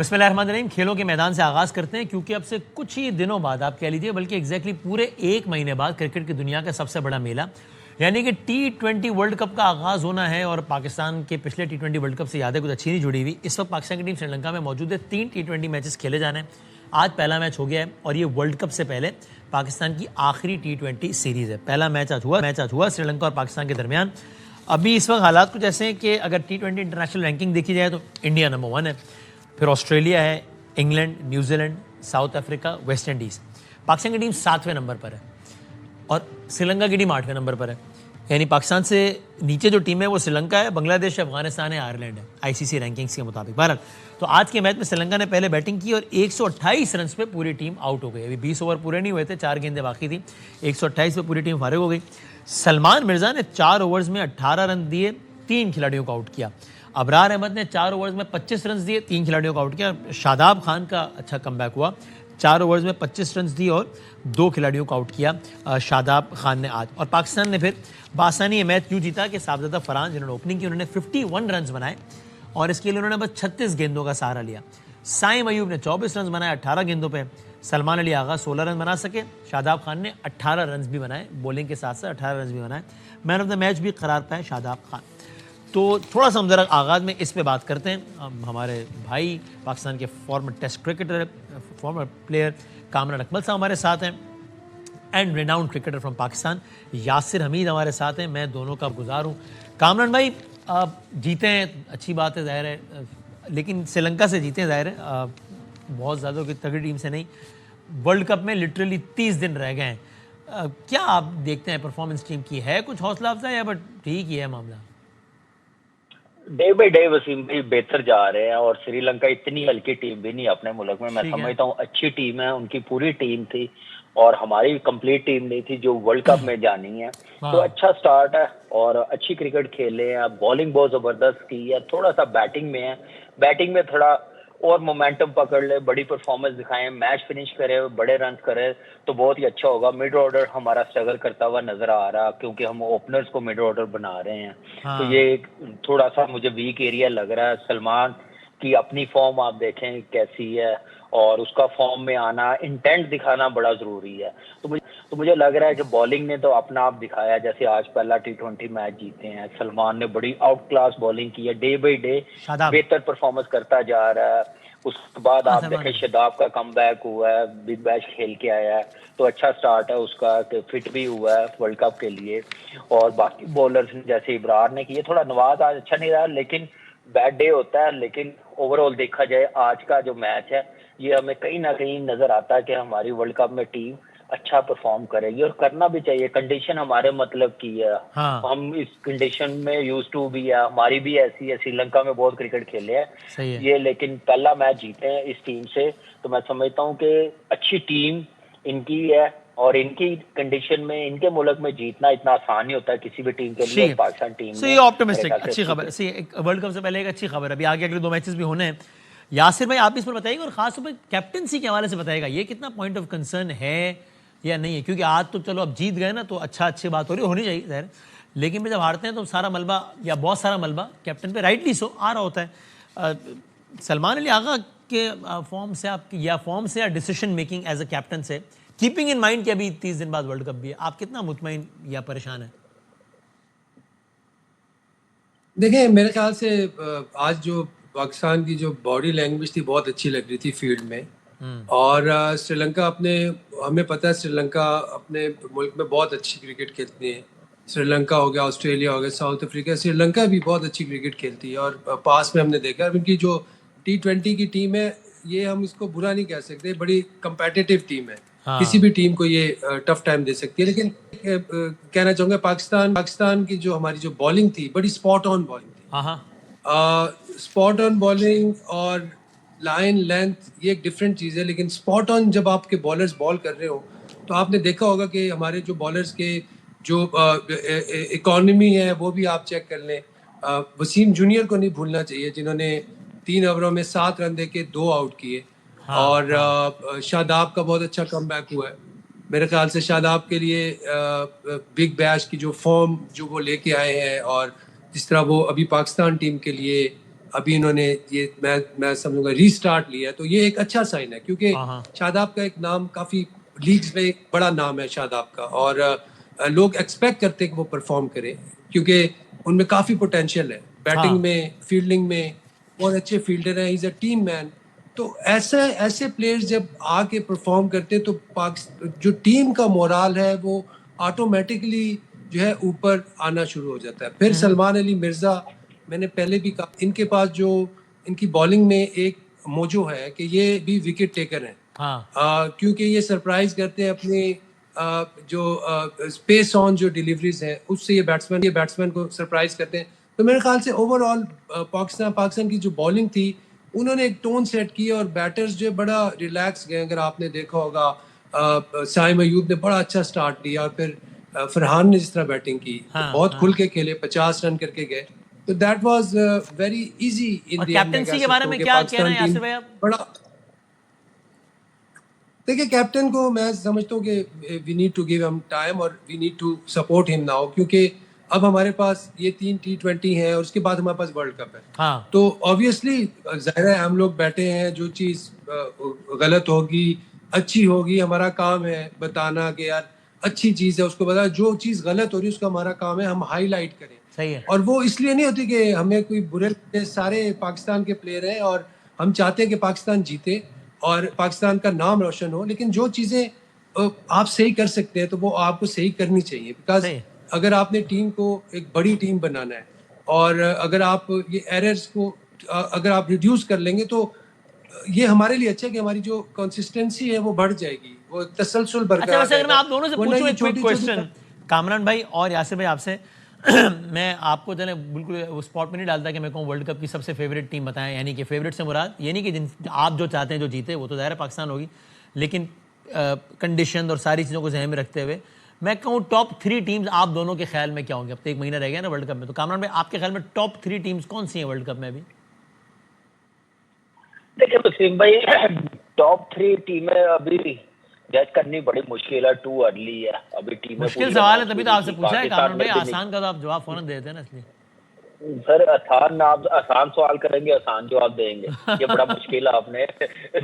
بسم اللہ الرحمن الرحیم. کھیلوں کے میدان سے آغاز کرتے ہیں کیونکہ اب سے کچھ ہی دنوں بعد آپ کہہ لیجیے بلکہ ایگزیکٹلی پورے ایک مہینے بعد کرکٹ کی دنیا کا سب سے بڑا میلہ یعنی کہ T20 ورلڈ کپ کا آغاز ہونا ہے. اور پاکستان کے پچھلے T20 ورلڈ کپ سے یادیں کچھ اچھی نہیں جڑی ہوئی. اس وقت پاکستان کی ٹیم سری لنکا میں موجود ہے. 3 T20 میچز کھیلے جانے ہیں. آج پہلا میچ ہو گیا ہے اور یہ ورلڈ کپ سے پہلے پاکستان کی آخری T20 سیریز ہے. پہلا میچ آج ہوا سری لنکا اور پاکستان کے درمیان. ابھی اس وقت حالات کچھ ایسے ہیں کہ اگر T20 انٹرنیشنل رینکنگ دیکھی جائے تو انڈیا نمبر 1 ہے, پھر آسٹریلیا ہے, England, New Zealand, South Africa, West Indies. Pakistan کی ٹیم 7ویں نمبر پر ہے اور سری لنکا کی ٹیم 8ویں نمبر پر ہے. یعنی پاکستان سے نیچے جو ٹیم ہے وہ سری لنکا ہے, بنگلہ دیش, افغانستان ہے, آئرلینڈ ہے ICC رینکنگز کے مطابق. بہرحال تو آج کے میچ میں سری لنکا نے پہلے بیٹنگ کی اور 128 رنز پہ پوری ٹیم آؤٹ ہو گئی. ابھی 20 اوور پورے نہیں ہوئے تھے, 4 گیندیں باقی تھیں. 128 پہ پوری ٹیم فارغ ہو گئی. سلمان مرزا نے 4 اوورز میں 18 رن دیے, 3 کھلاڑیوں کو آؤٹ کیا. ابرار احمد نے 4 اوورز میں 25 رنز دیے, 3 کھلاڑیوں کو آؤٹ کیا. شاداب خان کا اچھا کم بیک ہوا, 4 اوورز میں 25 رنز دی اور 2 کھلاڑیوں کو آؤٹ کیا شاداب خان نے آج. اور پاکستان نے پھر بآسانی یہ میچ یوں جیتا کہ صاحبزادہ فرحان جنہوں نے اوپننگ کی انہوں نے 51 رنز بنائے اور اس کے لیے انہوں نے بس 36 گیندوں کا سہارا لیا. سائم ایوب نے 24 رنز بنائے 18 گیندوں پہ. سلمان علی آغا 16 رن بنا سکے. شاداب خان نے 18 رنز بھی بنائے, بولنگ کے ساتھ ساتھ 18 رنز بھی بنائے. مین آف دا میچ بھی قرار پائے شاداب خان. تو تھوڑا سا ہم ذرا آغاز میں اس پہ بات کرتے ہیں. ہمارے بھائی پاکستان کے former test cricketer, former player Kamran Akmal صاحب ہمارے ساتھ ہیں and renowned cricketer from Pakistan Yasir Hamid ہمارے ساتھ ہیں. میں دونوں کا گزار ہوں. کامران بھائی, آپ جیتے ہیں اچھی بات ہے ظاہر ہے, لیکن سری لنکا سے جیتے ہیں ظاہر ہے, بہت زیادہ کوئی تگڑی ٹیم سے نہیں. ورلڈ کپ میں لٹرلی 30 دن رہ گئے ہیں. کیا آپ دیکھتے ہیں پرفارمنس ٹیم کی, ہے کچھ حوصلہ افزا یا بٹ ٹھیک ہی ہے معاملہ؟ ڈے بائی ڈے وسیم بھائی بہتر جا رہے ہیں اور سری لنکا اتنی ہلکی ٹیم بھی نہیں اپنے ملک میں سمجھتا ہوں اچھی ٹیم ہے. ان کی پوری ٹیم تھی اور ہماری کمپلیٹ ٹیم نہیں تھی جو ورلڈ کپ میں جانی ہے. تو اچھا سٹارٹ ہے اور اچھی کرکٹ کھیلے ہیں. بالنگ بہت زبردست کی ہے, تھوڑا سا بیٹنگ میں ہے, بیٹنگ میں تھوڑا اور مومنٹم پکڑ لے, بڑی پرفارمنس دکھائیں, میچ فنش کرے, بڑے رنز کرے تو بہت ہی اچھا ہوگا. مڈ آرڈر ہمارا اسٹرگل کرتا ہوا نظر آ رہا کیونکہ ہم اوپنرز کو مڈ آرڈر بنا رہے ہیں. تو یہ تھوڑا سا مجھے ویک ایریا لگ رہا ہے. سلمان کی اپنی فارم آپ دیکھیں کیسی ہے اور اس کا فارم میں آنا, انٹینٹ دکھانا بڑا ضروری ہے. تو مجھے لگ رہا ہے کہ بالنگ نے تو اپنا آپ دکھایا, جیسے آج پہلا T20 میچ جیتے ہیں. سلمان نے بڑی آؤٹ کلاس بالنگ کی ہے, ڈے بائی ڈے بہتر پرفارمنس کرتا جا رہا ہے. اس کے بعد آپ دیکھیں شاداب کا کم بیک ہوا ہے, بگ بیش کھیل کے آیا ہے تو اچھا سٹارٹ ہے اس کا, کہ فٹ بھی ہوا ہے ورلڈ کپ کے لیے. اور باقی بولرز جیسے ابرار نے کیے, تھوڑا نواز آج اچھا نہیں رہا لیکن بیڈ ڈے ہوتا ہے. لیکن اوور آل دیکھا جائے آج کا جو میچ ہے یہ ہمیں کہیں نہ کہیں نظر آتا ہے کہ ہماری ورلڈ کپ میں ٹیم اچھا پرفارم کرے گی اور کرنا بھی چاہیے. کنڈیشن ہمارے مطلب کی ہے, ہم اس کنڈیشن میں یوز ٹو بھی ہے, ہماری بھی ایسی ہے. سری لنکا میں بہت کرکٹ کھیلے ہیں یہ, لیکن پہلا میچ جیتے ہیں اس ٹیم سے تو میں سمجھتا ہوں کہ اچھی ٹیم ان کی ہے اور ان کی کنڈیشن میں ان کے ملک میں جیتنا اتنا آسان نہیں ہوتا ہے کسی بھی ٹیم کے لیے. پاکستان ٹیم یہ آپٹمسٹک اچھی خبر, ورلڈ کپ سے پہلے ایک اچھی خبر, ابھی آگے اگلے 2 میچز بھی ہونے ہیں. یاسر بھائی آپ اس پر بتائیے گا اور خاص طور پر کیپٹنسی کے حوالے سے بتائیے گا یہ کتنا پوائنٹ آف کنسرن ہے یا نہیں ہے, کیونکہ آج تو چلو اب جیت گئے نا تو اچھی بات ہونی چاہیے ظاہر, لیکن جب ہارتے ہیں تو سارا ملبہ یا بہت سارا ملبہ کیپٹن پہ رائٹلی سو آ رہا ہوتا ہے. سلمان علی آغا کے فارم سے آپ کی فارم سے یا decision making as a captain سے, کیپنگ ان مائنڈ کہ ابھی 30 دن بعد ورلڈ کپ بھی ہے, آپ کتنا مطمئن یا پریشان ہیں؟ دیکھیں میرے خیال سے آج جو پاکستان کی جو باڈی لینگویج تھی بہت اچھی لگ رہی تھی فیلڈ میں. اور سری لنکا ہمیں پتہ ہے سری لنکا اپنے ملک میں بہت اچھی کرکٹ کھیلتی ہیں. سری لنکا ہو گیا, آسٹریلیا ہو گیا, ساؤتھ افریقہ, سری لنکا بھی بہت اچھی کرکٹ کھیلتی ہے. اور پاس میں ہم نے دیکھا ان کی جو T20 کی ٹیم ہے یہ ہم اس کو برا نہیں کہہ سکتے, بڑی کمپیٹیٹیو ٹیم ہے. کسی بھی ٹیم کو یہ ٹف ٹائم دے سکتی ہے. لیکن کہنا چاہوں گا پاکستان کی جو ہماری جو بالنگ تھی بڑی اسپاٹ آن بالنگ تھی. اسپاٹ آن بالنگ اور لائن لینتھ یہ ایک ڈفرینٹ چیز ہے, لیکن اسپاٹ آن جب آپ کے بالرز بال کر رہے ہو تو آپ نے دیکھا ہوگا کہ ہمارے جو بالرز کے جو اکانومی ہے وہ بھی آپ چیک کر لیں. وسیم جونیئر کو نہیں بھولنا چاہیے جنہوں نے 3 اووروں میں 7 رن دے کے 2 آؤٹ کیے. اور شاداب کا بہت اچھا کم بیک ہوا ہے. میرے خیال سے شاداب کے لیے بگ بیش کی جو فارم جو وہ لے کے آئے ہیں اور جس طرح وہ ابھی پاکستان ٹیم کے لیے ابھی انہوں نے یہ میں سمجھوں گا ری اسٹارٹ لیا ہے, تو یہ ایک اچھا سائن ہے, کیونکہ شاداب کا ایک نام کافی لیگز میں ایک بڑا نام ہے شاداب کا, اور لوگ ایکسپیکٹ کرتے ہیں کہ وہ پرفارم کرے, کیونکہ ان میں کافی پوٹینشیل ہے بیٹنگ میں, فیلڈنگ میں, بہت اچھے فیلڈر ہیں, ہی از اے ٹیم مین. تو ایسے پلیئرز جب آ کے پرفارم کرتے تو جو ٹیم کا مورال ہے وہ آٹومیٹکلی جو ہے اوپر آنا شروع ہو جاتا ہے. پھر سلمان علی مرزا, میں نے پہلے بھی کہا, ان کے پاس جو ان کی بالنگ میں ایک موجو ہے کہ یہ بھی وکٹ ٹیکر ہیں, کیونکہ یہ سرپرائز کرتے ہیں اپنے جو اسپیس آن جو ڈیلیوریز ہیں اس سے یہ بیٹسمین کو سرپرائز کرتے ہیں. تو میرے خیال سے اوور آل پاکستان کی جو بالنگ تھی انہوں نے ایک ٹون سیٹ کی, اور بیٹرز جو بڑا ریلیکس گئے. اگر آپ نے دیکھا ہوگا سائم ایوب نے بڑا اچھا سٹارٹ دیا, اور پھر فرحان نے جس طرح بیٹنگ کی بہت کھل کے کھیلے, 50 رن کر کے گئے. تو that was very easy in the end. Captaincy کے بارے میں کیا کہنا ہے یاسر بھائی آپ؟ بڑا دیکھیں, کیپٹن کو میں سمجھتا ہوں کہ وی نیڈ ٹو گیو ہم ٹائم, اور وی نیڈ ٹو سپورٹ ہم ناؤ, کیونکہ اب ہمارے پاس یہ 3 T20 ہیں اور اس کے بعد ہمارے پاس ورلڈ کپ ہے. تو آبویسلی ظاہر ہے ہم لوگ بیٹھے ہیں, جو چیز غلط ہوگی اچھی ہوگی, ہمارا کام ہے بتانا کہ یار اچھی چیز ہے اس کو بتا, جو چیز غلط ہو رہی ہے اس کا ہمارا کام ہے ہم ہائی لائٹ کریں. صحیح ہے. اور وہ اس لیے نہیں ہوتی کہ ہمیں کوئی برے, سارے پاکستان کے پلیئر ہیں اور ہم چاہتے ہیں کہ پاکستان جیتے اور پاکستان کا نام روشن ہو, لیکن جو چیزیں آپ صحیح کر سکتے ہیں تو وہ آپ کو صحیح کرنی چاہیے. بیکاز اگر آپ نے ٹیم کو ایک بڑی ٹیم بنانا ہے, اور اگر آپ یہ ایررز کو اگر آپ ریڈیوس کر لیں گے تو یہ ہمارے لیے اچھا ہے کہ ہماری جو کنسسٹنسی ہے وہ بڑھ جائے گی, وہ تسلسل برقرار رہے گا. اچھا, آپ دونوں سے پوچھوں ایک کوئک کوسچن, کامران بھائی اور یاسر بھائی آپ سے. میں آپ کو چلیں بالکل وہ اسپاٹ میں نہیں ڈالتا کہ میں کہوں ورلڈ کپ کی سب سے فیوریٹ ٹیم بتائیں, یعنی کہ فیوریٹ سے مراد یہ نہیں کہ آپ جو چاہتے ہیں جو جیتے وہ تو ظاہر پاکستان ہوگی, لیکن کنڈیشن اور ساری چیزوں کو ذہن میں رکھتے ہوئے میں کہوں ٹاپ 3 ٹیمز آپ دونوں کے خیال میں کیا ہوں گے؟ اب تو 1 مہینہ رہ گیا نا ورلڈ کپ میں, تو کامران بھائی آپ کے خیال میں ٹاپ 3 ٹیمز کون سی ہیں ورلڈ کپ میں ابھی؟ دیکھیں وسیم بھائی, ٹاپ 3 ٹیمیں ابھی جج کرنی بڑی مشکل ہے, ٹو ارلی ہے ابھی ٹیمیں. مشکل سوال ہے تبھی تو آپ سے پوچھا ہے کامران بھائی, آسان کا تو آپ جواب فوراً دے دیتے ہیں نا. اس لیے سر آسان سوال کریں گے آسان جواب دیں گے, یہ بڑا مشکل آپ نے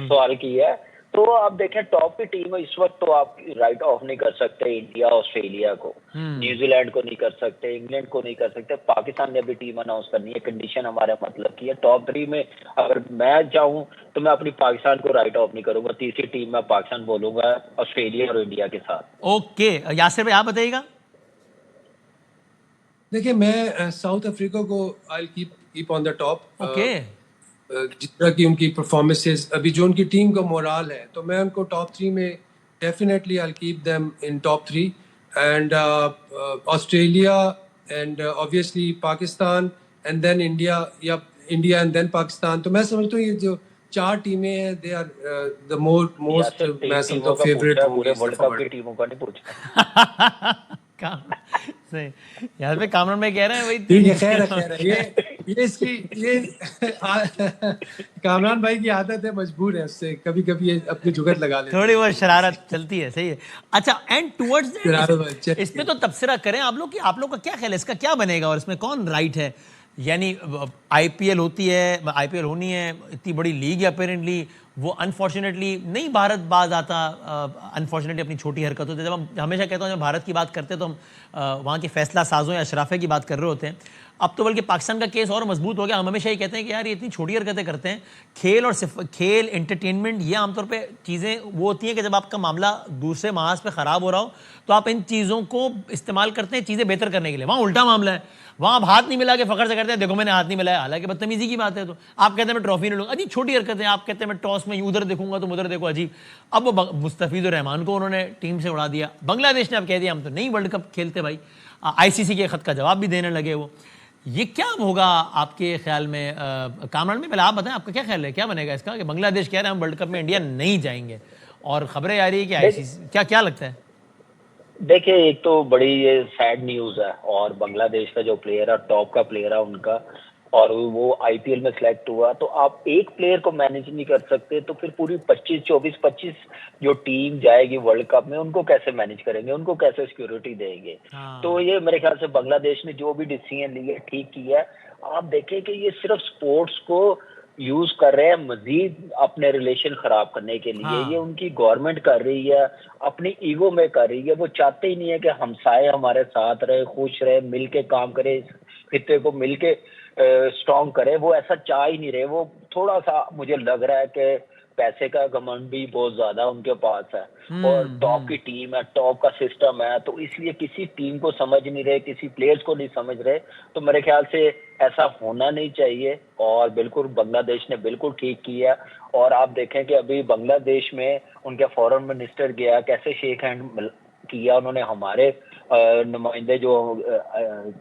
سوال کیا ہے. تو آپ دیکھیں ٹاپ کی ٹیم ہے اس وقت, تو آپ رائٹ آف نہیں کر سکتے انڈیا, آسٹریلیا کو, نیوزی لینڈ کو نہیں کر سکتے, انگلینڈ کو نہیں کر سکتے. پاکستان نے ابھی ٹیم اناؤنس کرنی ہے, کنڈیشن ہمارے مطلب کی ہے. ٹاپ 3 میں اگر میں چاہوں تو میں اپنی پاکستان کو رائٹ آف نہیں کروں گا, تیسری ٹیم میں پاکستان بولوں گا آسٹریلیا اور انڈیا کے ساتھ. اوکے, یاسر بھائی آپ بتائیے گا. دیکھیں میں ساؤتھ افریقہ کو I keep on the top. Okay, جس طرح کی ان کی پرفارمنسز, ابھی جو ان کی ٹیم کا مورال ہے, تو میں ان کو ٹاپ 3 میں definitely I keep them in top 3. And Australia and obviously Pakistan and then India, یا انڈیا اینڈ دین پاکستان. تو میں سمجھتا ہوں یہ جو 4 ٹیمیں ہیں دے آر دا موسٹ میں سمجھتا ہوں فیوریٹ ورلڈ کپ کی ٹیموں کا نہیں پوچھا. صحیح. یہاں پہ کامران بھائی کہہ رہے ہیں بھائی خیر ہے, یہ اس کی یہ کامران بھائی کی عادت ہے, مجبور ہے اس سے کبھی کبھی اپنی جگت لگا لیتے, تھوڑی بہت شرارت چلتی ہے. صحیح ہے. اچھا, اینڈ ٹورڈز اس پہ تو تبصرہ کریں آپ لوگ کہ آپ لوگ کا کیا خیال ہے, اس کا کیا بنے گا اور اس میں کون رائٹ ہے؟ یعنی آئی پی ایل ہوتی ہے, آئی پی ایل ہونی ہے, اتنی بڑی لیگ ہے اپیرنٹلی, وہ انفارچونیٹلی نہیں بھارت باز آتا, انفارچونیٹلی اپنی چھوٹی حرکتوں سے. جب ہم ہمیشہ کہتا ہوں جب بھارت کی بات کرتے ہیں تو ہم وہاں کے فیصلہ سازوں یا اشرافیہ کی بات کر رہے ہوتے ہیں. اب تو بلکہ پاکستان کا کیس اور مضبوط ہو گیا. ہم ہمیشہ یہ کہتے ہیں کہ یار یہ اتنی چھوٹی حرکتیں کرتے ہیں. کھیل انٹرٹینمنٹ یہ عام طور پہ چیزیں وہ ہوتی ہیں کہ جب آپ کا معاملہ دوسرے محاذ پہ خراب ہو رہا ہو تو آپ ان چیزوں کو استعمال کرتے ہیں چیزیں بہتر کرنے کے لیے. وہاں الٹا معاملہ ہے, وہاں آپ ہاتھ نہیں ملا کے فخر سے کرتے ہیں دیکھو میں نے ہاتھ نہیں ملایا, حالانکہ بدتمیزی کی بات ہے. تو آپ کہتے ہیں میں ٹرافی نہیں لوں گا, عجیب چھوٹی حرکت ہے. آپ کہتے ہیں میں ٹاس میں ادھر دیکھوں گا تو ادھر دیکھو, عجیب. اب وہ مستفیض الرحمان کو انہوں نے ٹیم سے اڑا دیا. بنگلہ دیش نے اب کہہ دیا ہم تو نہیں ورلڈ کپ کھیلتے بھائی. آئی سی سی کے خط کا جواب بھی دینے لگے وہ. یہ کیا ہوگا آپ کے خیال میں؟ کامران میں پہلے آپ بتائیں آپ کا کیا خیال ہے, کیا بنے گا اس کا کہ بنگلہ دیش کہہ رہے ہیں ہم ورلڈ کپ میں انڈیا نہیں جائیں گے, اور خبریں آ رہی ہے کہ آئی سی سی, کیا لگتا ہے؟ دیکھیں ایک تو بڑی یہ سیڈ نیوز ہے, اور بنگلہ دیش کا جو پلیئر ہے ٹاپ کا پلیئر ہے ان کا, اور وہ آئی پی ایل میں سلیکٹ ہوا, تو آپ ایک پلیئر کو مینیج نہیں کر سکتے تو پھر پوری 25 جو ٹیم جائے گی ورلڈ کپ میں ان کو کیسے مینیج کریں گے, ان کو کیسے سیکورٹی دیں گے؟ تو یہ میرے خیال سے بنگلہ دیش نے جو بھی ڈیسیژن لی ہے ٹھیک کیا ہے. آپ دیکھیں کہ یہ صرف سپورٹس کو یوز کر رہے ہیں مزید اپنے ریلیشن خراب کرنے کے لیے. یہ ان کی گورنمنٹ کر رہی ہے, اپنی ایگو میں کر رہی ہے. وہ چاہتے ہی نہیں ہے کہ ہمسائے ہمارے ساتھ رہے, خوش رہے, مل کے کام کرے, خطے کو مل کے اسٹرانگ کرے. وہ ایسا چاہ ہی نہیں رہے. وہ تھوڑا سا مجھے لگ رہا ہے کہ پیسے کا گھمنڈ بھی بہت زیادہ ان کے پاس ہے, اور ٹاپ کی ٹیم ہے, ٹاپ کا سسٹم ہے, تو اس لیے کسی ٹیم کو سمجھ نہیں رہے, کسی پلیئرز کو نہیں سمجھ رہے. تو میرے خیال سے ایسا ہونا نہیں چاہیے, اور بالکل بنگلہ دیش نے بالکل ٹھیک کیا. اور آپ دیکھیں کہ ابھی بنگلہ دیش میں ان کے فورن منسٹر گیا, کیسے شیک ہینڈ کیا انہوں نے. ہمارے نمائندے جو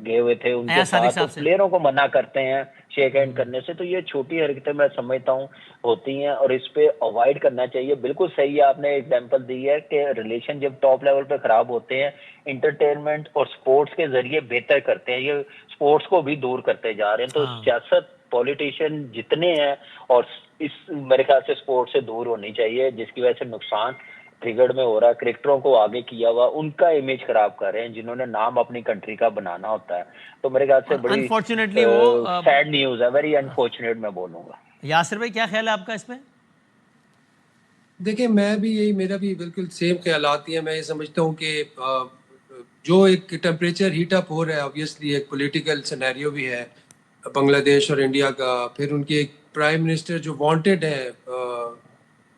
گئے ہوئے تھے ان کے ساتھ, تو پلیئروں کو منع کرتے ہیں شیک ہینڈ کرنے سے. تو یہ چھوٹی حرکتیں میں سمجھتا ہوں ہوتی ہیں, اور اس پہ اوائڈ کرنا چاہیے. بالکل صحیح ہے, آپ نے ایگزامپل دی ہے کہ ریلیشن جب ٹاپ لیول پہ خراب ہوتے ہیں, انٹرٹینمنٹ اور سپورٹس کے ذریعے بہتر کرتے ہیں, یہ سپورٹس کو بھی دور کرتے جا رہے ہیں. تو سیاست, پولیٹیشین جتنے ہیں, اور اس میرے خیال سے سپورٹ سے دور ہونی چاہیے, جس کی وجہ سے نقصان کرکٹ میں ہو رہا ہے. کرکٹروں کو آگے کیا ہوا, ان کا امیج خراب کر رہے ہیں جنہوں نے نام اپنی کنٹری کا بنانا ہوتا ہے. تو میرے خیال سے بڑی سیڈ نیوز ہے, ویری انفارچونیٹ میں بولوں گا. یاسر بھائی کیا خیال ہے آپ کا اس میں؟ دیکھیں میں بھی یہی, میرا بھی بالکل سیم خیالات ہی ہیں. میں یہ سمجھتا ہوں کہ جو ایک ٹیمپریچر ہیٹ اپ ہو رہا ہے, آبویسلی ایک پولیٹیکل سینیریو بھی ہے بنگلہ دیش اور انڈیا کا. پھر ان کے ایک پرائم منسٹر جو وانٹیڈ ہیں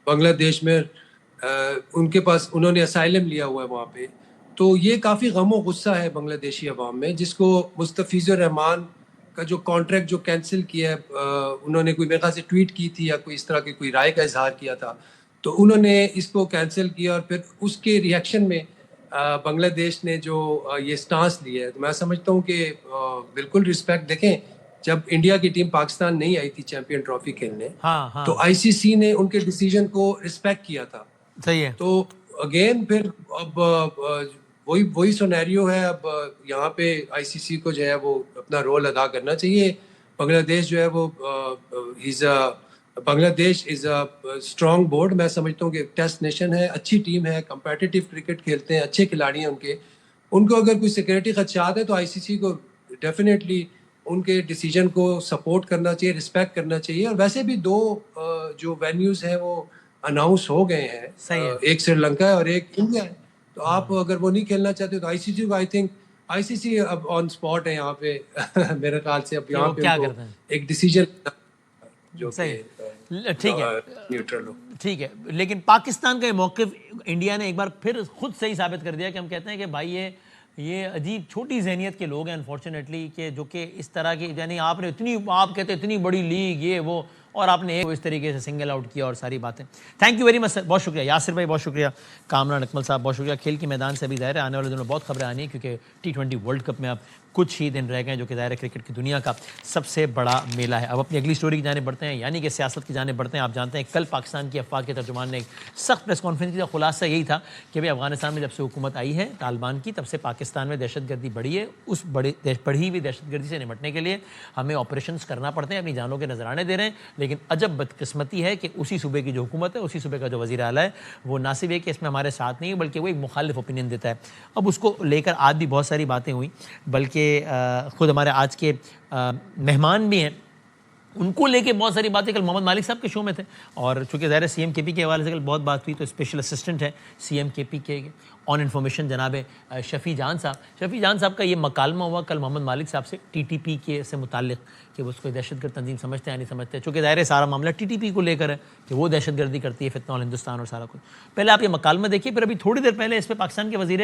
بنگلہ دیش میں, ان کے پاس انہوں نے اسائلم لیا ہوا ہے وہاں پہ. تو یہ کافی غم و غصہ ہے بنگلہ دیشی عوام میں, جس کو مستفیض الرحمان کا جو کانٹریکٹ جو کینسل کیا ہے, انہوں نے کوئی میرے خیال سے ٹویٹ کی تھی یا کوئی اس طرح کی کوئی رائے کا اظہار کیا تھا, تو انہوں نے اس کو کینسل کیا. اور پھر اس کے ریئیکشن میں بنگلہ دیش نے جو یہ سٹانس لیا ہے, تو میں سمجھتا ہوں کہ بالکل رسپیکٹ. دیکھیں جب انڈیا کی ٹیم پاکستان نہیں آئی تھی چیمپئن ٹرافی کھیلنے, تو آئی سی سی نے ان کے ڈیسیژن کو رسپیکٹ کیا تھا. صحیح ہے. تو اگین پھر اب وہی سونیریو ہے. اب یہاں پہ آئی سی سی کو جو ہے وہ اپنا رول ادا کرنا چاہیے. بنگلہ دیش جو ہے وہ بنگلہ دیش از اے اسٹرانگ بورڈ. میں سمجھتا ہوں کہ ٹیسٹ نیشن ہے, اچھی ٹیم ہے, کمپیٹیٹیو کرکٹ کھیلتے ہیں, اچھے کھلاڑی ہیں ان کو اگر کوئی سیکورٹی خدشات ہے تو آئی سی سی کو ڈیفینیٹلی ان کے ڈیسیجن کو سپورٹ کرنا چاہیے, رسپیکٹ کرنا چاہیے. اور ویسے بھی دو جو وینیوز ہیں وہ اناؤنس ہو گئے ہیں, ایک سری لنکا ہے اور ایک انڈیا ہے. تو آپ اگر وہ نہیں کھیلنا چاہتے تو آئی سی سی کو, آئی تھنک آئی سی سی اب آن اسپاٹ ہے یہاں پہ میرے خیال سے. اب یہاں پہ ایک ڈیسیجن جو ٹھیک ہے, ٹھیک ہے. لیکن پاکستان کا یہ موقف انڈیا نے ایک بار پھر خود صحیح ثابت کر دیا کہ ہم کہتے ہیں کہ بھائی یہ عجیب چھوٹی ذہنیت کے لوگ ہیں انفارچونیٹلی, کہ جو کہ اس طرح کی, یعنی آپ نے آپ کہتے اتنی بڑی لیگ یہ وہ, اور آپ نے اس طریقے سے سنگل آؤٹ کیا اور ساری باتیں. تھینک یو ویری مچ سر, بہت شکریہ. یاسر بھائی بہت شکریہ. کامران اکمل صاحب بہت شکریہ. کھیل کے میدان سے ابھی ظاہر ہے آنے والے دنوں میں بہت خبریں آنی ہیں, کیونکہ T20 ورلڈ کپ میں اب کچھ ہی دن رہ گئے ہیں, جو کہ ظاہر ہے کرکٹ کی دنیا کا سب سے بڑا میلہ ہے. اب اپنی اگلی سٹوری کی جانب بڑھتے ہیں, یعنی کہ سیاست کی جانب بڑھتے ہیں. آپ جانتے ہیں کل پاکستان کی افواج کے ترجمان نے ایک سخت پریس کانفرنس کی, خلاصہ یہی تھا کہ بھائی افغانستان میں جب سے حکومت آئی ہے طالبان کی, تب سے پاکستان میں دہشت گردی بڑھی ہے. اس بڑھی ہوئی دہشت گردی سے نمٹنے کے لیے ہمیں آپریشنز کرنا پڑتے ہیں, اپنی جانوں کے نذرانے دے رہے ہیں. لیکن عجب بدقسمتی ہے کہ اسی صوبے کی جو حکومت ہے, اسی صوبے کا جو وزیر اعلیٰ ہے, وہ نہ صرف کہ اس میں ہمارے ساتھ نہیں ہے, بلکہ وہ ایک مخالف اوپینین دیتا ہے. اب اس کو لے کر آج بھی بہت ساری باتیں ہوئیں, بلکہ خود ہمارے آج کے مہمان بھی ہیں, ان کو لے کے بہت ساری باتیں. کل محمد مالک صاحب کے شو میں تھے, اور چونکہ ظاہر سی ایم کے پی کے حوالے سے کل بہت بات ہوئی, تو اسپیشل اسسٹنٹ ہے سی ایم کے پی کے آن انفارمیشن جناب شفیع جان صاحب کا یہ مکالمہ ہوا کل محمد مالک صاحب سے ٹی ٹی پی کے سے متعلق, کہ وہ اس کو دہشت گرد تنظیم سمجھتے ہیں یا نہیں سمجھتے. چونکہ ظاہر سارا معاملہ ٹی ٹی پی کو لے کر ہے کہ وہ دہشت گردی کرتی ہے, فتنہ ہندوستان اور سارا کچھ. پہلے آپ یہ مکالمہ دیکھیے, پھر ابھی تھوڑی دیر پہلے اس پہ پاکستان کے وزیر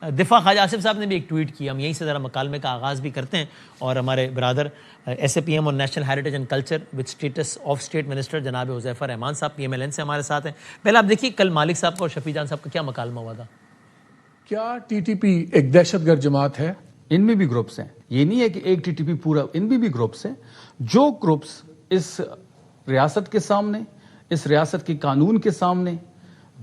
دفاع خواجہ آصف صاحب نے بھی ایک ٹویٹ کیا. ہم یہیں سے ذرا مکالمے کا آغاز بھی کرتے ہیں, اور ہمارے brother S A P M اور national heritage and culture with status of state minister جناب حذیفہ رحمان صاحب PMLN سے ہمارے ساتھ ہیں. پہلے آپ دیکھیے کل مالک صاحب کا اور شفیع جان صاحب کا کیا مکالمہ ہوا تھا. کیا ٹی ٹی پی ایک دہشت گرد جماعت ہے؟ ان میں بھی گروپس ہیں, یہ نہیں ہے کہ ایک ٹی ٹی پی پورا, ان میں بھی گروپس ہیں. جو گروپس اس ریاست کے سامنے, اس ریاست کے قانون کے سامنے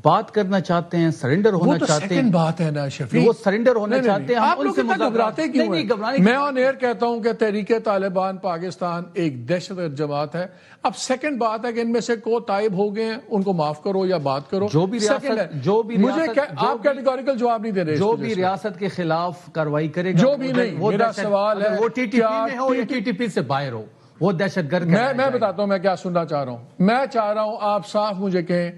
بات کرنا چاہتے ہیں, سرنڈر ہونا چاہتے ہیں. سیکنڈ بات ہے نا شفیق, وہ سرنڈر ہونا چاہتے ہیں. آپ لوگ اتنا گھبراتے کیوں ہیں؟ میں آن ایئر کہتا ہوں کہ تحریک طالبان پاکستان ایک دہشت گرد جماعت ہے. اب سیکنڈ بات ہے کہ ان میں سے کو تائب ہو گئے ہیں, ان کو معاف کرو یا بات کرو. جو بھی ریاست, مجھے آپ کیٹیگوریکل جواب نہیں دے رہے. جو بھی ریاست کے خلاف کارروائی کرے گا, جو بھی نہیں, میرا سوال ہے وہ ٹی ٹی پی میں ہو یا ٹی ٹی پی سے باہر ہو, وہ دہشت گرد. میں بتاتا ہوں میں کیا سننا چاہ رہا ہوں. میں چاہ رہا ہوں آپ صاف مجھے کہیں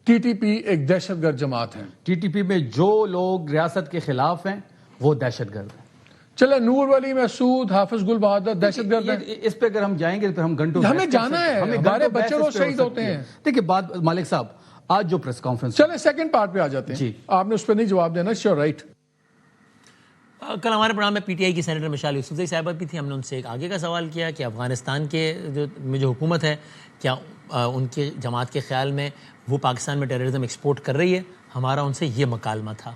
ٹی ٹی پی ایک دہشت گرد جماعت ہے. ٹی ٹی پی میں جو لوگ ریاست کے خلاف ہیں وہ دہشت گرد ہیں. چلے نور ولی مسعود, حافظ گل بہادر دہشت گرد ہیں. اس پہ اگر ہم جائیں گے تو ہم گھنٹوں, ہمیں جانا ہے, ہمارے بچے لوگ شہید ہوتے ہیں. دیکھیں بات مالک صاحب, آج جو پریس کانفرنس, چلے سیکنڈ پارٹ پہ آ جاتے ہیں. جی, آپ نے اس پہ نہیں جواب دینا. Sure right. کل ہمارے پروگرام میں پی ٹی آئی کی سینیٹر مشال یوسفزئی صاحبہ بھی تھی. ہم نے ان سے ایک آگے کا سوال کیا کہ افغانستان کے جو حکومت ہے, کیا ان کے جماعت کے خیال میں وہ پاکستان میں ٹیررزم ایکسپورٹ کر رہی ہے. ہمارا ان سے یہ مکالمہ تھا.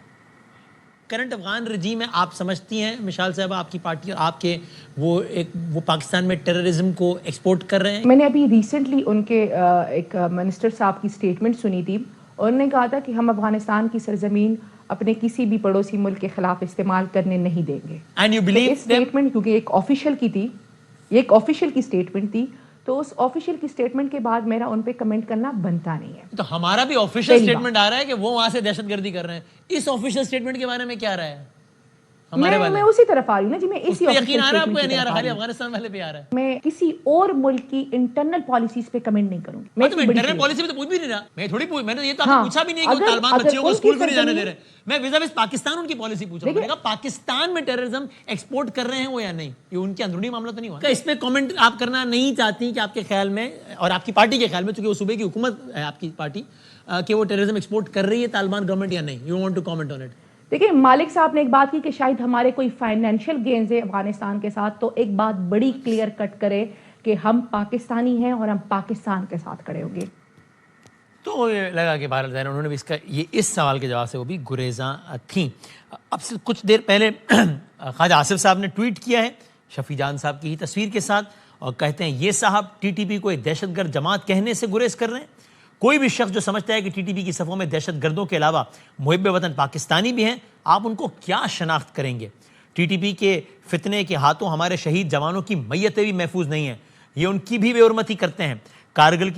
کرنٹ افغان رجیم میں آپ سمجھتی ہیں مشال صاحبہ, آپ کی پارٹی اور آپ کے وہ پاکستان میں ٹیررزم کو ایکسپورٹ کر رہے ہیں؟ میں نے ابھی ریسنٹلی ان کے ایک منسٹر صاحب کی سٹیٹمنٹ سنی تھی, اور انہوں نے کہا تھا کہ ہم افغانستان کی سرزمین اپنے کسی بھی پڑوسی ملک کے خلاف استعمال کرنے نہیں دیں گے. اینڈ یو بلیو اسٹیٹمنٹ, کیونکہ ایک آفیشیل کی تھی, یہ ایک آفیشیل کی اسٹیٹمنٹ تھی, تو اس آفیشیل کی اسٹیٹمنٹ کے بعد میرا ان پہ کمنٹ کرنا بنتا نہیں ہے. تو ہمارا بھی آفیشیل اسٹیٹمنٹ آ رہا ہے کہ وہ وہاں سے دہشت گردی کر رہے ہیں. اس آفیشیل اسٹیٹمنٹ کے بارے میں کیا رہا ہے ہمارے والے؟ میں اسی طرف آ رہی ہوں نا جی. میں اسی یقین آ رہا ہے آپ کو یا نہیں آ رہا؟ خالی افغانستان والے پہ آ رہا ہے. میں کسی اور ملک کی انٹرنل پالیسیز پہ کمنٹ نہیں کروں گی. میں انٹرنل پالیسی پہ تو پوچھ بھی نہیں رہا. میں تھوڑی میں نے یہ تو آپ نے پوچھا بھی نہیں کہ طالبان بچیوں کو اسکول بھی نہیں جانے دے رہے. میں وزا پاکستان ان کی پالیسی پوچھ رہا ہوں. میں نے کہا پاکستان میں ٹیررزم ایکسپورٹ کر رہے ہیں وہ یا نہیں, یہ ان کے اندرونی معاملہ تو نہیں ہوا. اس پہ کامنٹ آپ کرنا نہیں چاہتی کہ آپ کے خیال میں اور آپ کی پارٹی کے خیال میں, چونکہ وہ صوبے کی حکومت ہے آپ کی پارٹی, کہ وہ ٹیررزم ایکسپورٹ کر رہی ہے طالبان گورنمنٹ یا نہیں؟ You want to comment on it. دیکھیں مالک صاحب نے ایک بات کی کہ شاید ہمارے کوئی فائنینشیل گینز ہے افغانستان کے ساتھ, تو ایک بات بڑی کلیئر کٹ کرے کہ ہم پاکستانی ہیں اور ہم پاکستان کے ساتھ کھڑے ہوں گے. تو لگا کہ بہرحال ظاہر انہوں نے بھی اس سوال کے جواب سے وہ بھی گریزاں تھیں. اب سے کچھ دیر پہلے خواجہ آصف صاحب نے ٹویٹ کیا ہے شفیع جان صاحب کی ہی تصویر کے ساتھ, اور کہتے ہیں یہ صاحب ٹی ٹی پی کو ایک دہشت گرد جماعت کہنے سے گریز کر رہے ہیں. کوئی بھی شخص جو سمجھتا ہے کہ ٹی ٹی پی کی صفوں میں دہشت گردوں کے علاوہ محب وطن پاکستانی بھی ہیں, آپ ان کو کیا شناخت کریں گے؟ ٹی ٹی پی کے فتنے کے ہاتھوں ہمارے شہید جوانوں کی میتیں بھی محفوظ نہیں ہیں, یہ ان کی بھی بے حرمتی کرتے ہیں. کارگل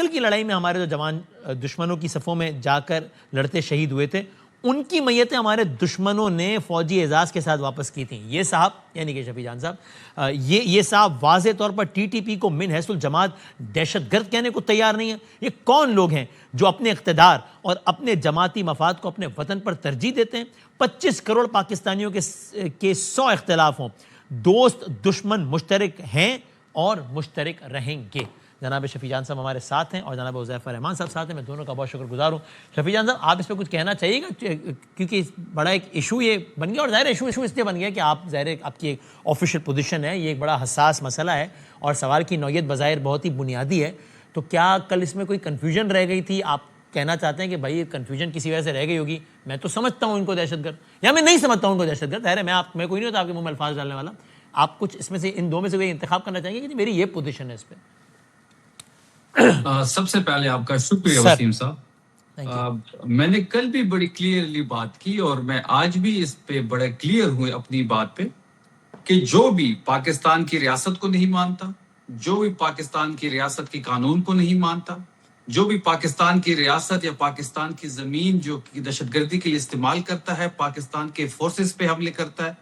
کی لڑائی میں ہمارے جو جوان دشمنوں کی صفوں میں جا کر لڑتے شہید ہوئے تھے, ان کی میتیں ہمارے دشمنوں نے فوجی اعزاز کے ساتھ واپس کی تھیں. یہ صاحب یعنی کہ شفیع جان صاحب, یہ صاحب واضح طور پر ٹی ٹی پی کو من حیث الجماعت دہشت گرد کہنے کو تیار نہیں ہے. یہ کون لوگ ہیں جو اپنے اقتدار اور اپنے جماعتی مفاد کو اپنے وطن پر ترجیح دیتے ہیں؟ 25 کروڑ پاکستانیوں کے 100 اختلاف ہوں, دوست دشمن مشترک ہیں اور مشترک رہیں گے. جناب شفیع جان صاحب ہمارے ساتھ ہیں اور جناب حذیفہ رحمان صاحب ساتھ ہیں. میں دونوں کا بہت شکر گزار ہوں. شفیع جان صاحب آپ اس پہ کچھ کہنا چاہیے گا, کیونکہ بڑا ایک ایشو یہ بن گیا, اور ظاہر ایشو اس لیے بن گیا کہ آپ ظاہر آپ کی ایک آفیشیل پوزیشن ہے, یہ ایک بڑا حساس مسئلہ ہے اور سوال کی نوعیت بظاہر بہت ہی بنیادی ہے. تو کیا کل اس میں کوئی کنفیوژن رہ گئی تھی؟ آپ کہنا چاہتے ہیں کہ بھائی کنفیوژن کسی وجہ سے رہ گئی ہوگی, میں تو سمجھتا ہوں ان کو دہشت گرد, یا میں نہیں سمجھتا ہوں ان کو دہشت گرد. ظاہر ہے میں کوئی نہیں ہوتا آپ کے منہ میں الفاظ ڈالنے والا. آپ کچھ اس میں سے ان دو میں سے کوئی انتخاب کرنا چاہیں گے کہ میری یہ پوزیشن ہے اس پہ؟ سب سے پہلے آپ کا شکریہ وسیم صاحب. میں نے کل بھی بڑی کلیئرلی بات کی اور میں آج بھی اس پہ بڑے کلیئر ہوئے اپنی بات پہ کہ جو بھی پاکستان کی ریاست کو نہیں مانتا, جو بھی پاکستان کی ریاست کے قانون کو نہیں مانتا, جو بھی پاکستان کی ریاست یا پاکستان کی زمین جو دہشت گردی کے لیے استعمال کرتا ہے, پاکستان کے فورسز پہ حملے کرتا ہے,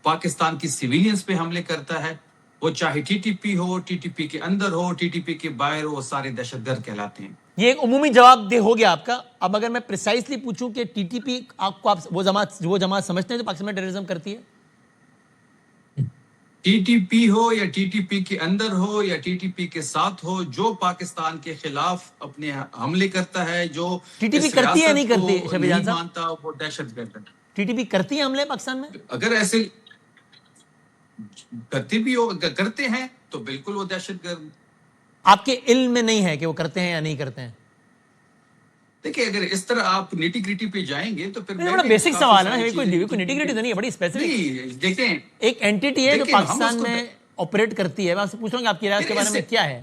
پاکستان کی سیویلینز پہ حملے کرتا ہے, وہ چاہے ٹی ٹی پی ہو, ٹی ٹی پی کے اندر ہو, ٹی ٹی پی کے باہر ہو, وہ سارے دہشت گرد کہلاتے ہیں. یہ ایک عمومی جواب ہو گیا آپ کا. اب اگر میں پریسائزلی پوچھوں کہ ٹی ٹی پی آپ کو وہ جماعت سمجھتے ہیں جو پاکستان میں ٹیررزم کرتی ہے؟ ٹی ٹی پی ہو یا ٹی ٹی پی کے اندر ہو یا ٹی ٹی پی کے ساتھ ہو, جو پاکستان کے خلاف اپنے حملے کرتا ہے, جو ٹی ٹی پی کرتی ہے نہیں کرتی شفیع جان صاحب؟ مانتا وہ دہشت گرد ہے. ٹی ٹی پی کرتی ہے حملے پاکستان میں؟ اگر ایسے کرتے ہیں تو بالکل وہ دہشت گرد. آپ کے علم میں نہیں ہے کہ وہ کرتے ہیں یا نہیں کرتے ہیں؟ دیکھیں اگر اس طرح آپ نیٹی گریٹی پہ جائیں گے تو پھر بڑا بیسک سوال ہے نا, کوئی نیٹی گریٹی تو نہیں ہے, بڑی اسپیسیفک. دیکھیں ایک اینٹیٹی ہے جو پاکستان میں آپریٹ کرتی ہے, میں آپ سے پوچھ رہا ہوں کہ آپ کی رائے اس کے بارے میں کیا ہے؟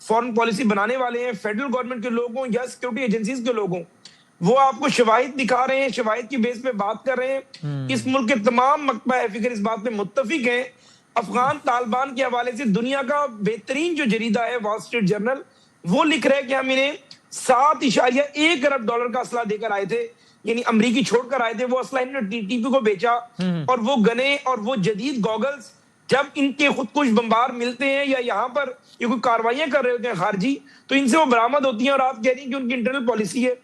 فورن پالیسی بنانے والے ہیں، فیڈرل گورنمنٹ کے لوگ ہوں یا سیکورٹی ایجنسیز کے لوگ ہوں، وہ آپ کو شواہد دکھا رہے ہیں، شواہد کی بیس پہ بات کر رہے ہیں. اس ملک کے تمام مکتبہ فکر اس بات پہ متفق ہیں. افغان طالبان کے حوالے سے دنیا کا بہترین جو جریدہ ہے وال اسٹریٹ جرنل، وہ لکھ رہے کہ ہم انہیں $7.1 ارب کا اسلحہ دے کر آئے تھے، یعنی امریکی چھوڑ کر آئے تھے. وہ اسلحہ انہوں نے ٹی ٹی پی کو بیچا، اور وہ گنے اور وہ جدید گوگلز جب ان کے خودکش بمبار ملتے ہیں یا یہاں پر یہ کوئی کاروائیاں کر رہے ہوتے ہیں خارجی، تو ان سے وہ برآمد ہوتی ہیں. اور آپ کہہ رہی ہیں کہ ان کی انٹرنل پالیسی ہے.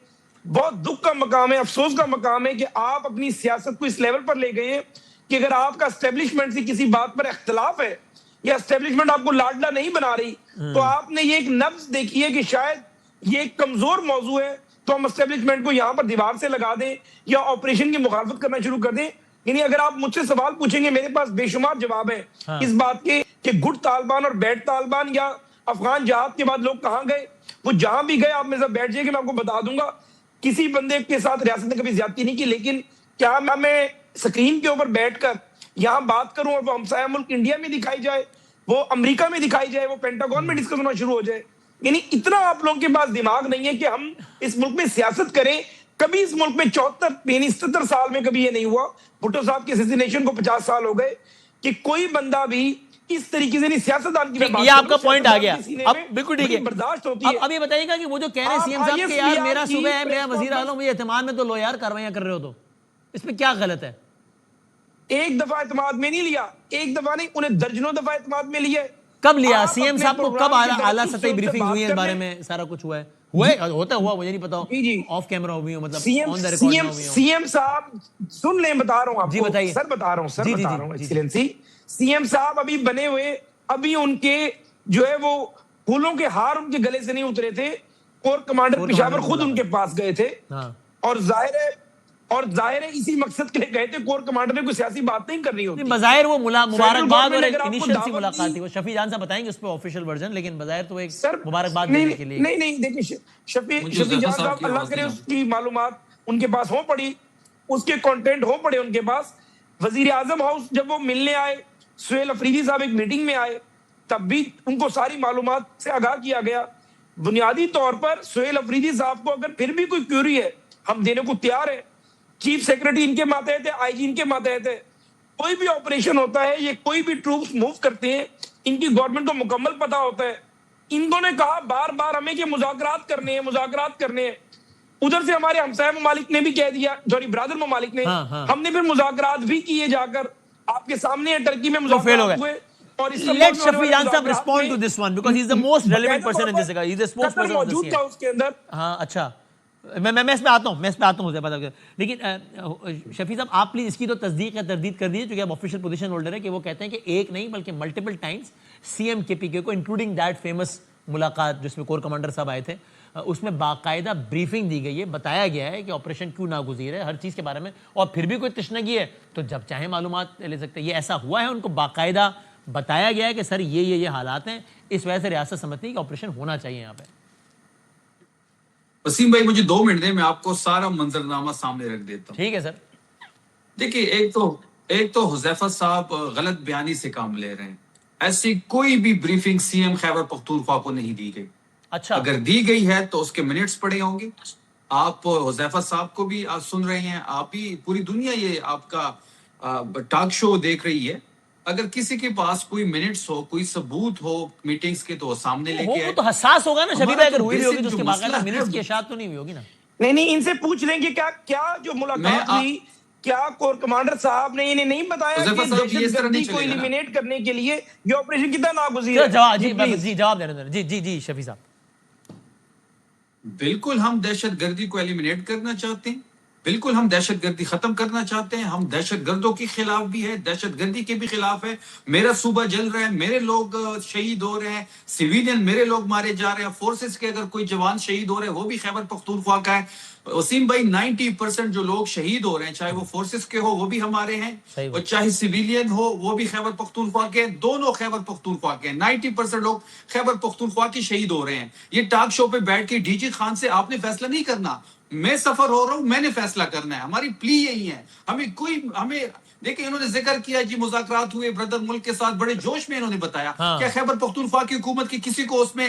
بہت دکھ کا مقام ہے، افسوس کا مقام ہے کہ آپ اپنی سیاست کو اس لیول پر لے گئے ہیں کہ اگر آپ کا اسٹیبلشمنٹ سے کسی بات پر اختلاف ہے یا اسٹیبلشمنٹ آپ کو لاڈلا نہیں بنا رہی، تو آپ نے یہ ایک نبض دیکھی ہے کہ شاید یہ ایک کمزور موضوع ہے، تو ہم اسٹیبلشمنٹ کو یہاں پر دیوار سے لگا دیں یا آپریشن کی مخالفت کرنا شروع کر دیں. یعنی اگر آپ مجھ سے سوال پوچھیں گے، میرے پاس بے شمار جواب ہیں اس بات کے کہ گڈ طالبان اور بیڈ طالبان یا افغان جہاد کے بعد لوگ کہاں گئے. وہ جہاں بھی گئے آپ میرے ساتھ بیٹھ جائے کہ میں آپ کو بتا دوں گا. کسی بندے کے ساتھ ریاست نے کبھی زیادتی نہیں کی، لیکن کیا میں سکرین کے اوپر بیٹھ کر یہاں بات کروں اور وہ ہمسایہ ملک انڈیا میں دکھائی جائے، وہ امریکہ میں دکھائی جائے، وہ پینٹاگون میں ڈسکس ہونا شروع ہو جائے؟ یعنی اتنا آپ لوگوں کے پاس دماغ نہیں ہے کہ ہم اس ملک میں سیاست کریں. کبھی اس ملک میں 77 سال میں کبھی یہ نہیں ہوا. بھٹو صاحب کے اسیسینیشن کو 50 سال ہو گئے کہ کوئی بندہ بھی اس طریقے سے نہیں سیاستدان کی. یہ آپ کا پوائنٹ آ گیا. اب بالکل ٹھیک ہے، برداشت ہوتی ہے. اب یہ بتائیے گا کہ وہ جو کہہ رہے ہیں سی ایم صاحب کہ یار میرا صوبہ ہے، میرا وزیر اعظم، مجھے اعتماد میں تو لو یار کاروائیاں کر رہے ہو، تو اس میں کیا غلط ہے؟ ایک دفعہ اعتماد میں نہیں لیا، ایک دفعہ نہیں، انہیں درجنوں دفعہ اعتماد میں لیا. کب لیا سی ایم صاحب کو؟ کب اعلیٰ سطحی بریفنگ ہوئی ہے اس بارے میں؟ سارا کچھ ہوا ہے؟ ہوتا ہوا مجھے نہیں پتا، آف کیمرہ ہوئی ہو، مطلب آن دا ریکارڈ نہ ہوئی ہو. سی ایم صاحب سن لیں، بتا رہا ہوں آپ جی کو، بتائیے. سر بتا رہا ہوں ایکسیلنسی. سی ایم صاحب ابھی بنے ہوئے، ابھی ان کے جو ہے وہ پھولوں کے ہار ان کے گلے سے نہیں اترے تھے. کور کمانڈر پشاور خود ان کے پاس گئے تھے، اور ظاہر ہے اسی مقصد کے لیے گئے تھے. کور کمانڈر نے کوئی سیاسی بات نہیں کرنی ہوتی. بظاہر وہ مبارکباد اور انیشیل سی ملاقات تھی. وہ شفیع جان صاحب بتائیں گے اس پہ آفیشیل ورژن، لیکن بظاہر تو ایک مبارکباد دینے کے لیے. نہیں دیکھیں، شفیع جان صاحب اللہ کرے اس کی معلومات ان کے پاس ہو پڑی، اس کے کانٹینٹ ہو پڑے ان کے پاس. وزیر اعظم ہاؤس جب وہ ملنے آئے، سہیل افریدی صاحب ایک میٹنگ میں آئے، تب بھی ان کو ساری معلومات سے آگاہ کیا گیا. بنیادی طور پر سہیل افریدی صاحب کو اگر پھر بھی کوئی کیوری ہے، ہم دینے کو تیار ہیں. چیف سیکرٹری ان کے ماتحت ہے، آئی جی ان کے ماتحت ہے. کوئی بھی آپریشن ہوتا ہے، یہ کوئی بھی ٹروپس موو کرتے ہیں، ان کی گورنمنٹ کو مکمل پتہ ہوتا ہے. انہوں نے کہا بار بار ہمیں کہ مذاکرات کرنے ہیں. ادھر سے ہمارے ہمسایہ ممالک نے بھی کہہ دیا، برادر ممالک نے، ہم نے پھر مذاکرات بھی کیے جا کر آپ کے سامنے، ٹرکی میں مذاکرات ہوئے. Let Shafi Jan Sahab respond to this one because he is the most relevant person in this. He is the spokesperson of the CM. اس کے اندر. ہاں اچھا، میں اس پہ آتا ہوں. لیکن شفیع صاحب آپ پلیز اس کی تو تصدیق یا تردید کر دیجیے، چونکہ آپ آفیشیل پوزیشن ہولڈر ہے، کہ وہ کہتے ہیں کہ ایک نہیں بلکہ ملٹیپل ٹائمز سی ایم کے پی کے کو انکلوڈنگ دیٹ فیمس ملاقات جس میں کور کمانڈر صاحب آئے تھے، اس میں باقاعدہ بریفنگ دی گئی ہے، بتایا گیا ہے کہ آپریشن کیوں ناگزیر ہے، ہر چیز کے بارے میں. اور پھر بھی کوئی تشنگی ہے تو جب چاہیں معلومات لے سکتے ہیں. یہ ایسا ہوا ہے، ان کو باقاعدہ بتایا گیا ہے کہ سر یہ حالات ہیں، اس وجہ سے ریاست سمجھتی ہے کہ آپریشن ہونا چاہیے یہاں پہ. وسیم بھائی مجھے 2 منٹ دیں، میں آپ کو سارا منظرنامہ سامنے رکھ دیتا ہوں. ٹھیک ہے سر. دیکھیے، ایک تو حذیفہ صاحب غلط بیانی سے کام لے رہے ہیں. ایسی کوئی بھی briefing C M Khyber Pakhtunkhwa کو نہیں دی گئی. اچھا، اگر دی گئی ہے تو اس کے منٹس پڑے ہوں گے. آپ حذیفہ صاحب کو بھی سن رہے ہیں، آپ بھی، پوری دنیا یہ آپ کا ٹاک شو دیکھ رہی ہے. اگر کسی کے پاس کوئی منٹس ہو، کوئی ثبوت ہو میٹنگز کے، تو وہ سامنے لے کے آئے. وہ تو حساس ہوگا نا شفیع بھائی، اگر ہوئی بھی ہوگی تو اس کے باقاعدہ منٹس کی اشاعت تو نہیں ہوئی ہوگی نا. نہیں ان سے پوچھ لیں کہ کیا جو ملاقات ہوئی، کیا کور کمانڈر صاحب نے انہیں نہیں بتایا کہ دہشت گردی کو ایلیمینیٹ کرنے کے لیے یہ آپریشن کتنا ناگزیر ہے؟ جی جواب دینا. جی شفیع صاحب. بالکل ہم دہشت گردی کو ایلیمینیٹ کرنا چاہتے ہیں، بالکل ہم دہشت گردی ختم کرنا چاہتے ہیں. ہم دہشت گردوں کے خلاف بھی ہے، دہشت گردی کے بھی خلاف ہے. میرا صوبہ جل رہا ہے، میرے لوگ شہید ہو رہے ہیں، سیویلین میرے لوگ مارے جا رہے ہیں. فورسز کے اگر کوئی جوان شہید ہو رہے ہیں وہ بھی خیبر پختونخوا کا ہے. وسیم بھائی 90% جو لوگ شہید ہو رہے ہیں، چاہے وہ فورسز کے ہو وہ بھی ہمارے ہیں، اور چاہے سیویلین ہو وہ بھی خیبر پختونخوا کے، دونوں خیبر پختونخوا کے ہیں. 90% لوگ خیبر پختونخوا کے شہید ہو رہے ہیں. یہ ٹاک شو پہ بیٹھ کے ڈی جی خان سے آپ نے فیصلہ نہیں کرنا. میں سفر ہو رہا ہوں، میں نے فیصلہ کرنا ہے. ہماری پلی یہی ہے. ہمیں دیکھیں، انہوں نے ذکر کیا جی مذاکرات ہوئے بردر ملک کے ساتھ، بڑے جوش میں انہوں نے بتایا. کیا خیبر پختونخوا کی حکومت کی کسی کو اس میں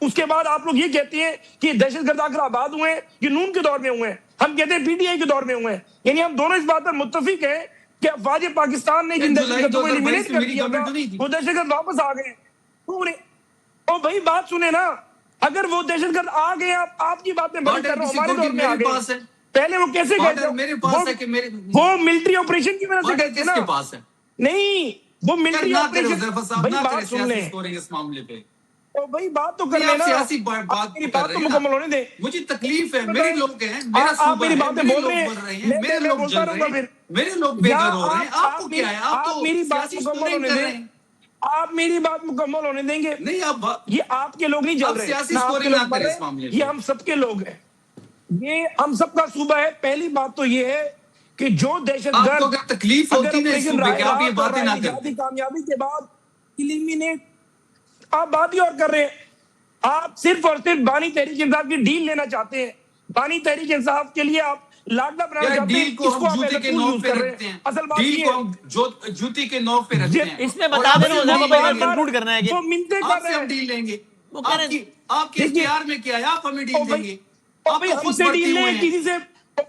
اس کے بعد آپ لوگ یہ کہتے ہیں کہ دہشت گرد آ کر آباد ہوئے ہیں، یہ نون کے دور میں ہوئے ہیں، ہم کہتے ہیں پی ٹی آئی کے دور میں ہوئے ہیں. یعنی ہم دونوں اس بات پر متفق ہیں کہ افواج پاکستان نے جن دہشت گردوں کو ایلیمینیٹ کر دیا تھا وہ دہشت گرد واپس آ گئے. او بھائی بات سنیں نا، اگر وہ دہشت گرد آ گئے، آپ کی بات میں بات کر رہا ہوں، ہمارے دور میں آ گئے. پہلے وہ کیسے گئے تھے؟ وہ ملٹری آپریشن کی وجہ سے گئے تھے نا. نہیں، وہ ملٹری آپریشن. بھائی بات سن لیں، بھائی بات تو کر لینا، سیاسی بات میری بات تو مکمل ہونے دیں. مجھے تکلیف ہے، میرے لوگ ہیں، میرا آپ میری صوبہ ہے، باتیں میرے بول لوگ رہے بڑھ رہے ہیں، ہیں، میرے میں لوگ بولتا جل رہوں گا رہے پھر. ہیں، میرے لوگ بے گھر ہو رہے ہیں. آپ کو کیا ہے؟ آپ تو میری بات سیاسی مکمل اسکورنگ ہونے کر رہے دیں. ہیں. آپ میری بات مکمل ہونے دیں گے؟ نہیں، آپ یہ آپ کے لوگ نہیں جل آپ رہے، سیاسی نہ آپ کے اسکورنگ لوگ نہ مر کریں رہے اس معاملے ہیں، یہ ہم سب کے لوگ ہیں، یہ ہم سب کا صوبہ ہے. پہلی بات تو یہ ہے کہ جو دہشت آپ کو گرد اگر تکلیف ہوتی نا اس صوبے کی، آپ یہ باتیں نہ کرتے. کامیابی کے بعد ایلیمینیٹ، آپ بات ہی اور کر رہے ہیں. آپ صرف اور صرف بانی تحریک انصاف کی ڈیل لینا چاہتے ہیں. بانی تحریک انصاف کے لیے آپ لاڈلا بنانا چاہتے ہیں، ڈیل کو اس ہم کو آپ جوتے کے ایز اے ٹول نوک یوز پہ کر رہے رکھتے ہیں. ہیں. اصل بات ڈیل یہ کو ہے ہم جوتے کے نوک پہ رکھتے ہیں. اس میں بتا دینا حذیفہ بھائی نے کنکلوڈ کرنا ہے کہ وہ منتیں آپ کر سے رہے ہم ہیں. ڈیل لیں گے. وہ کہہ رہے ہیں آپ کے اختیار میں کیا ہے، آپ ہمیں ڈیل دیں گے. آپ بھائی تو ہم خود سے بڑھتے ڈیل ہوئے لیں، ہیں. کسی سے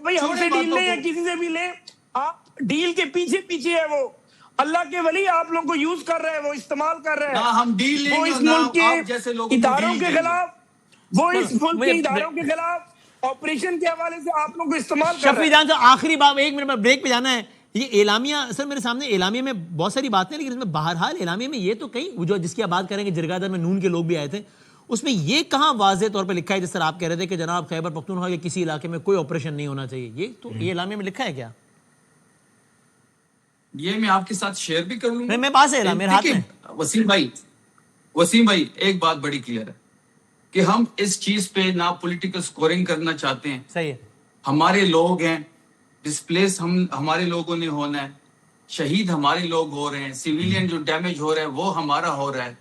بھائی ہم سے ڈیل لیں یا کسی سے بھی لیں، آپ ڈیل کے پیچھے پیچھے ہے. وہ اللہ کے ولی آپ لوگوں کو یوز کر رہے ہیں، وہ استعمال کر رہے نہ ہیں. ہم ڈیل لیں وہ گے اس نہ ملک کے آپ جیسے لوگوں کو اداروں ڈیل کے دیں گے. خلاف، وہ اس ملک کے مجھے اداروں کے خلاف آپریشن کے حوالے سے آپ لوگوں کو استعمال کر رہے شفیع ہیں. جان صاحب آخری بات، ایک منٹ میں بریک پہ جانا ہے. یہ اعلامیہ سر میرے سامنے اعلامیہ میں بہت ساری باتیں ہیں، لیکن اس میں بہرحال اعلامیہ میں یہ تو کہیں جو جس کی آپ بات کریں گے جرگہ میں نون کے لوگ بھی آئے تھے، اس میں یہ کہاں واضح طور پہ لکھا ہے جس طرح آپ کہہ رہے تھے کہ جناب خیبر پختونخوا کے کسی علاقے میں کوئی آپریشن نہیں ہونا چاہیے؟ یہ تو یہ اعلامیہ میں لکھا ہے کیا؟ یہ میں آپ کے ساتھ شیئر بھی کر لوں گا. میں پاس ہے اعلان میرے ہاتھ میں. وسیم بھائی ایک بات بڑی کلیئر ہے کہ ہم اس چیز پہ نہ پولیٹیکل سکورنگ کرنا چاہتے ہیں. صحیح ہے. ہمارے لوگ ہیں، ڈسپلیس ہمارے لوگوں نے ہونا ہے، شہید ہمارے لوگ ہو رہے ہیں، سیویلین جو ڈیمیج ہو رہا ہے وہ ہمارا ہو رہا ہے،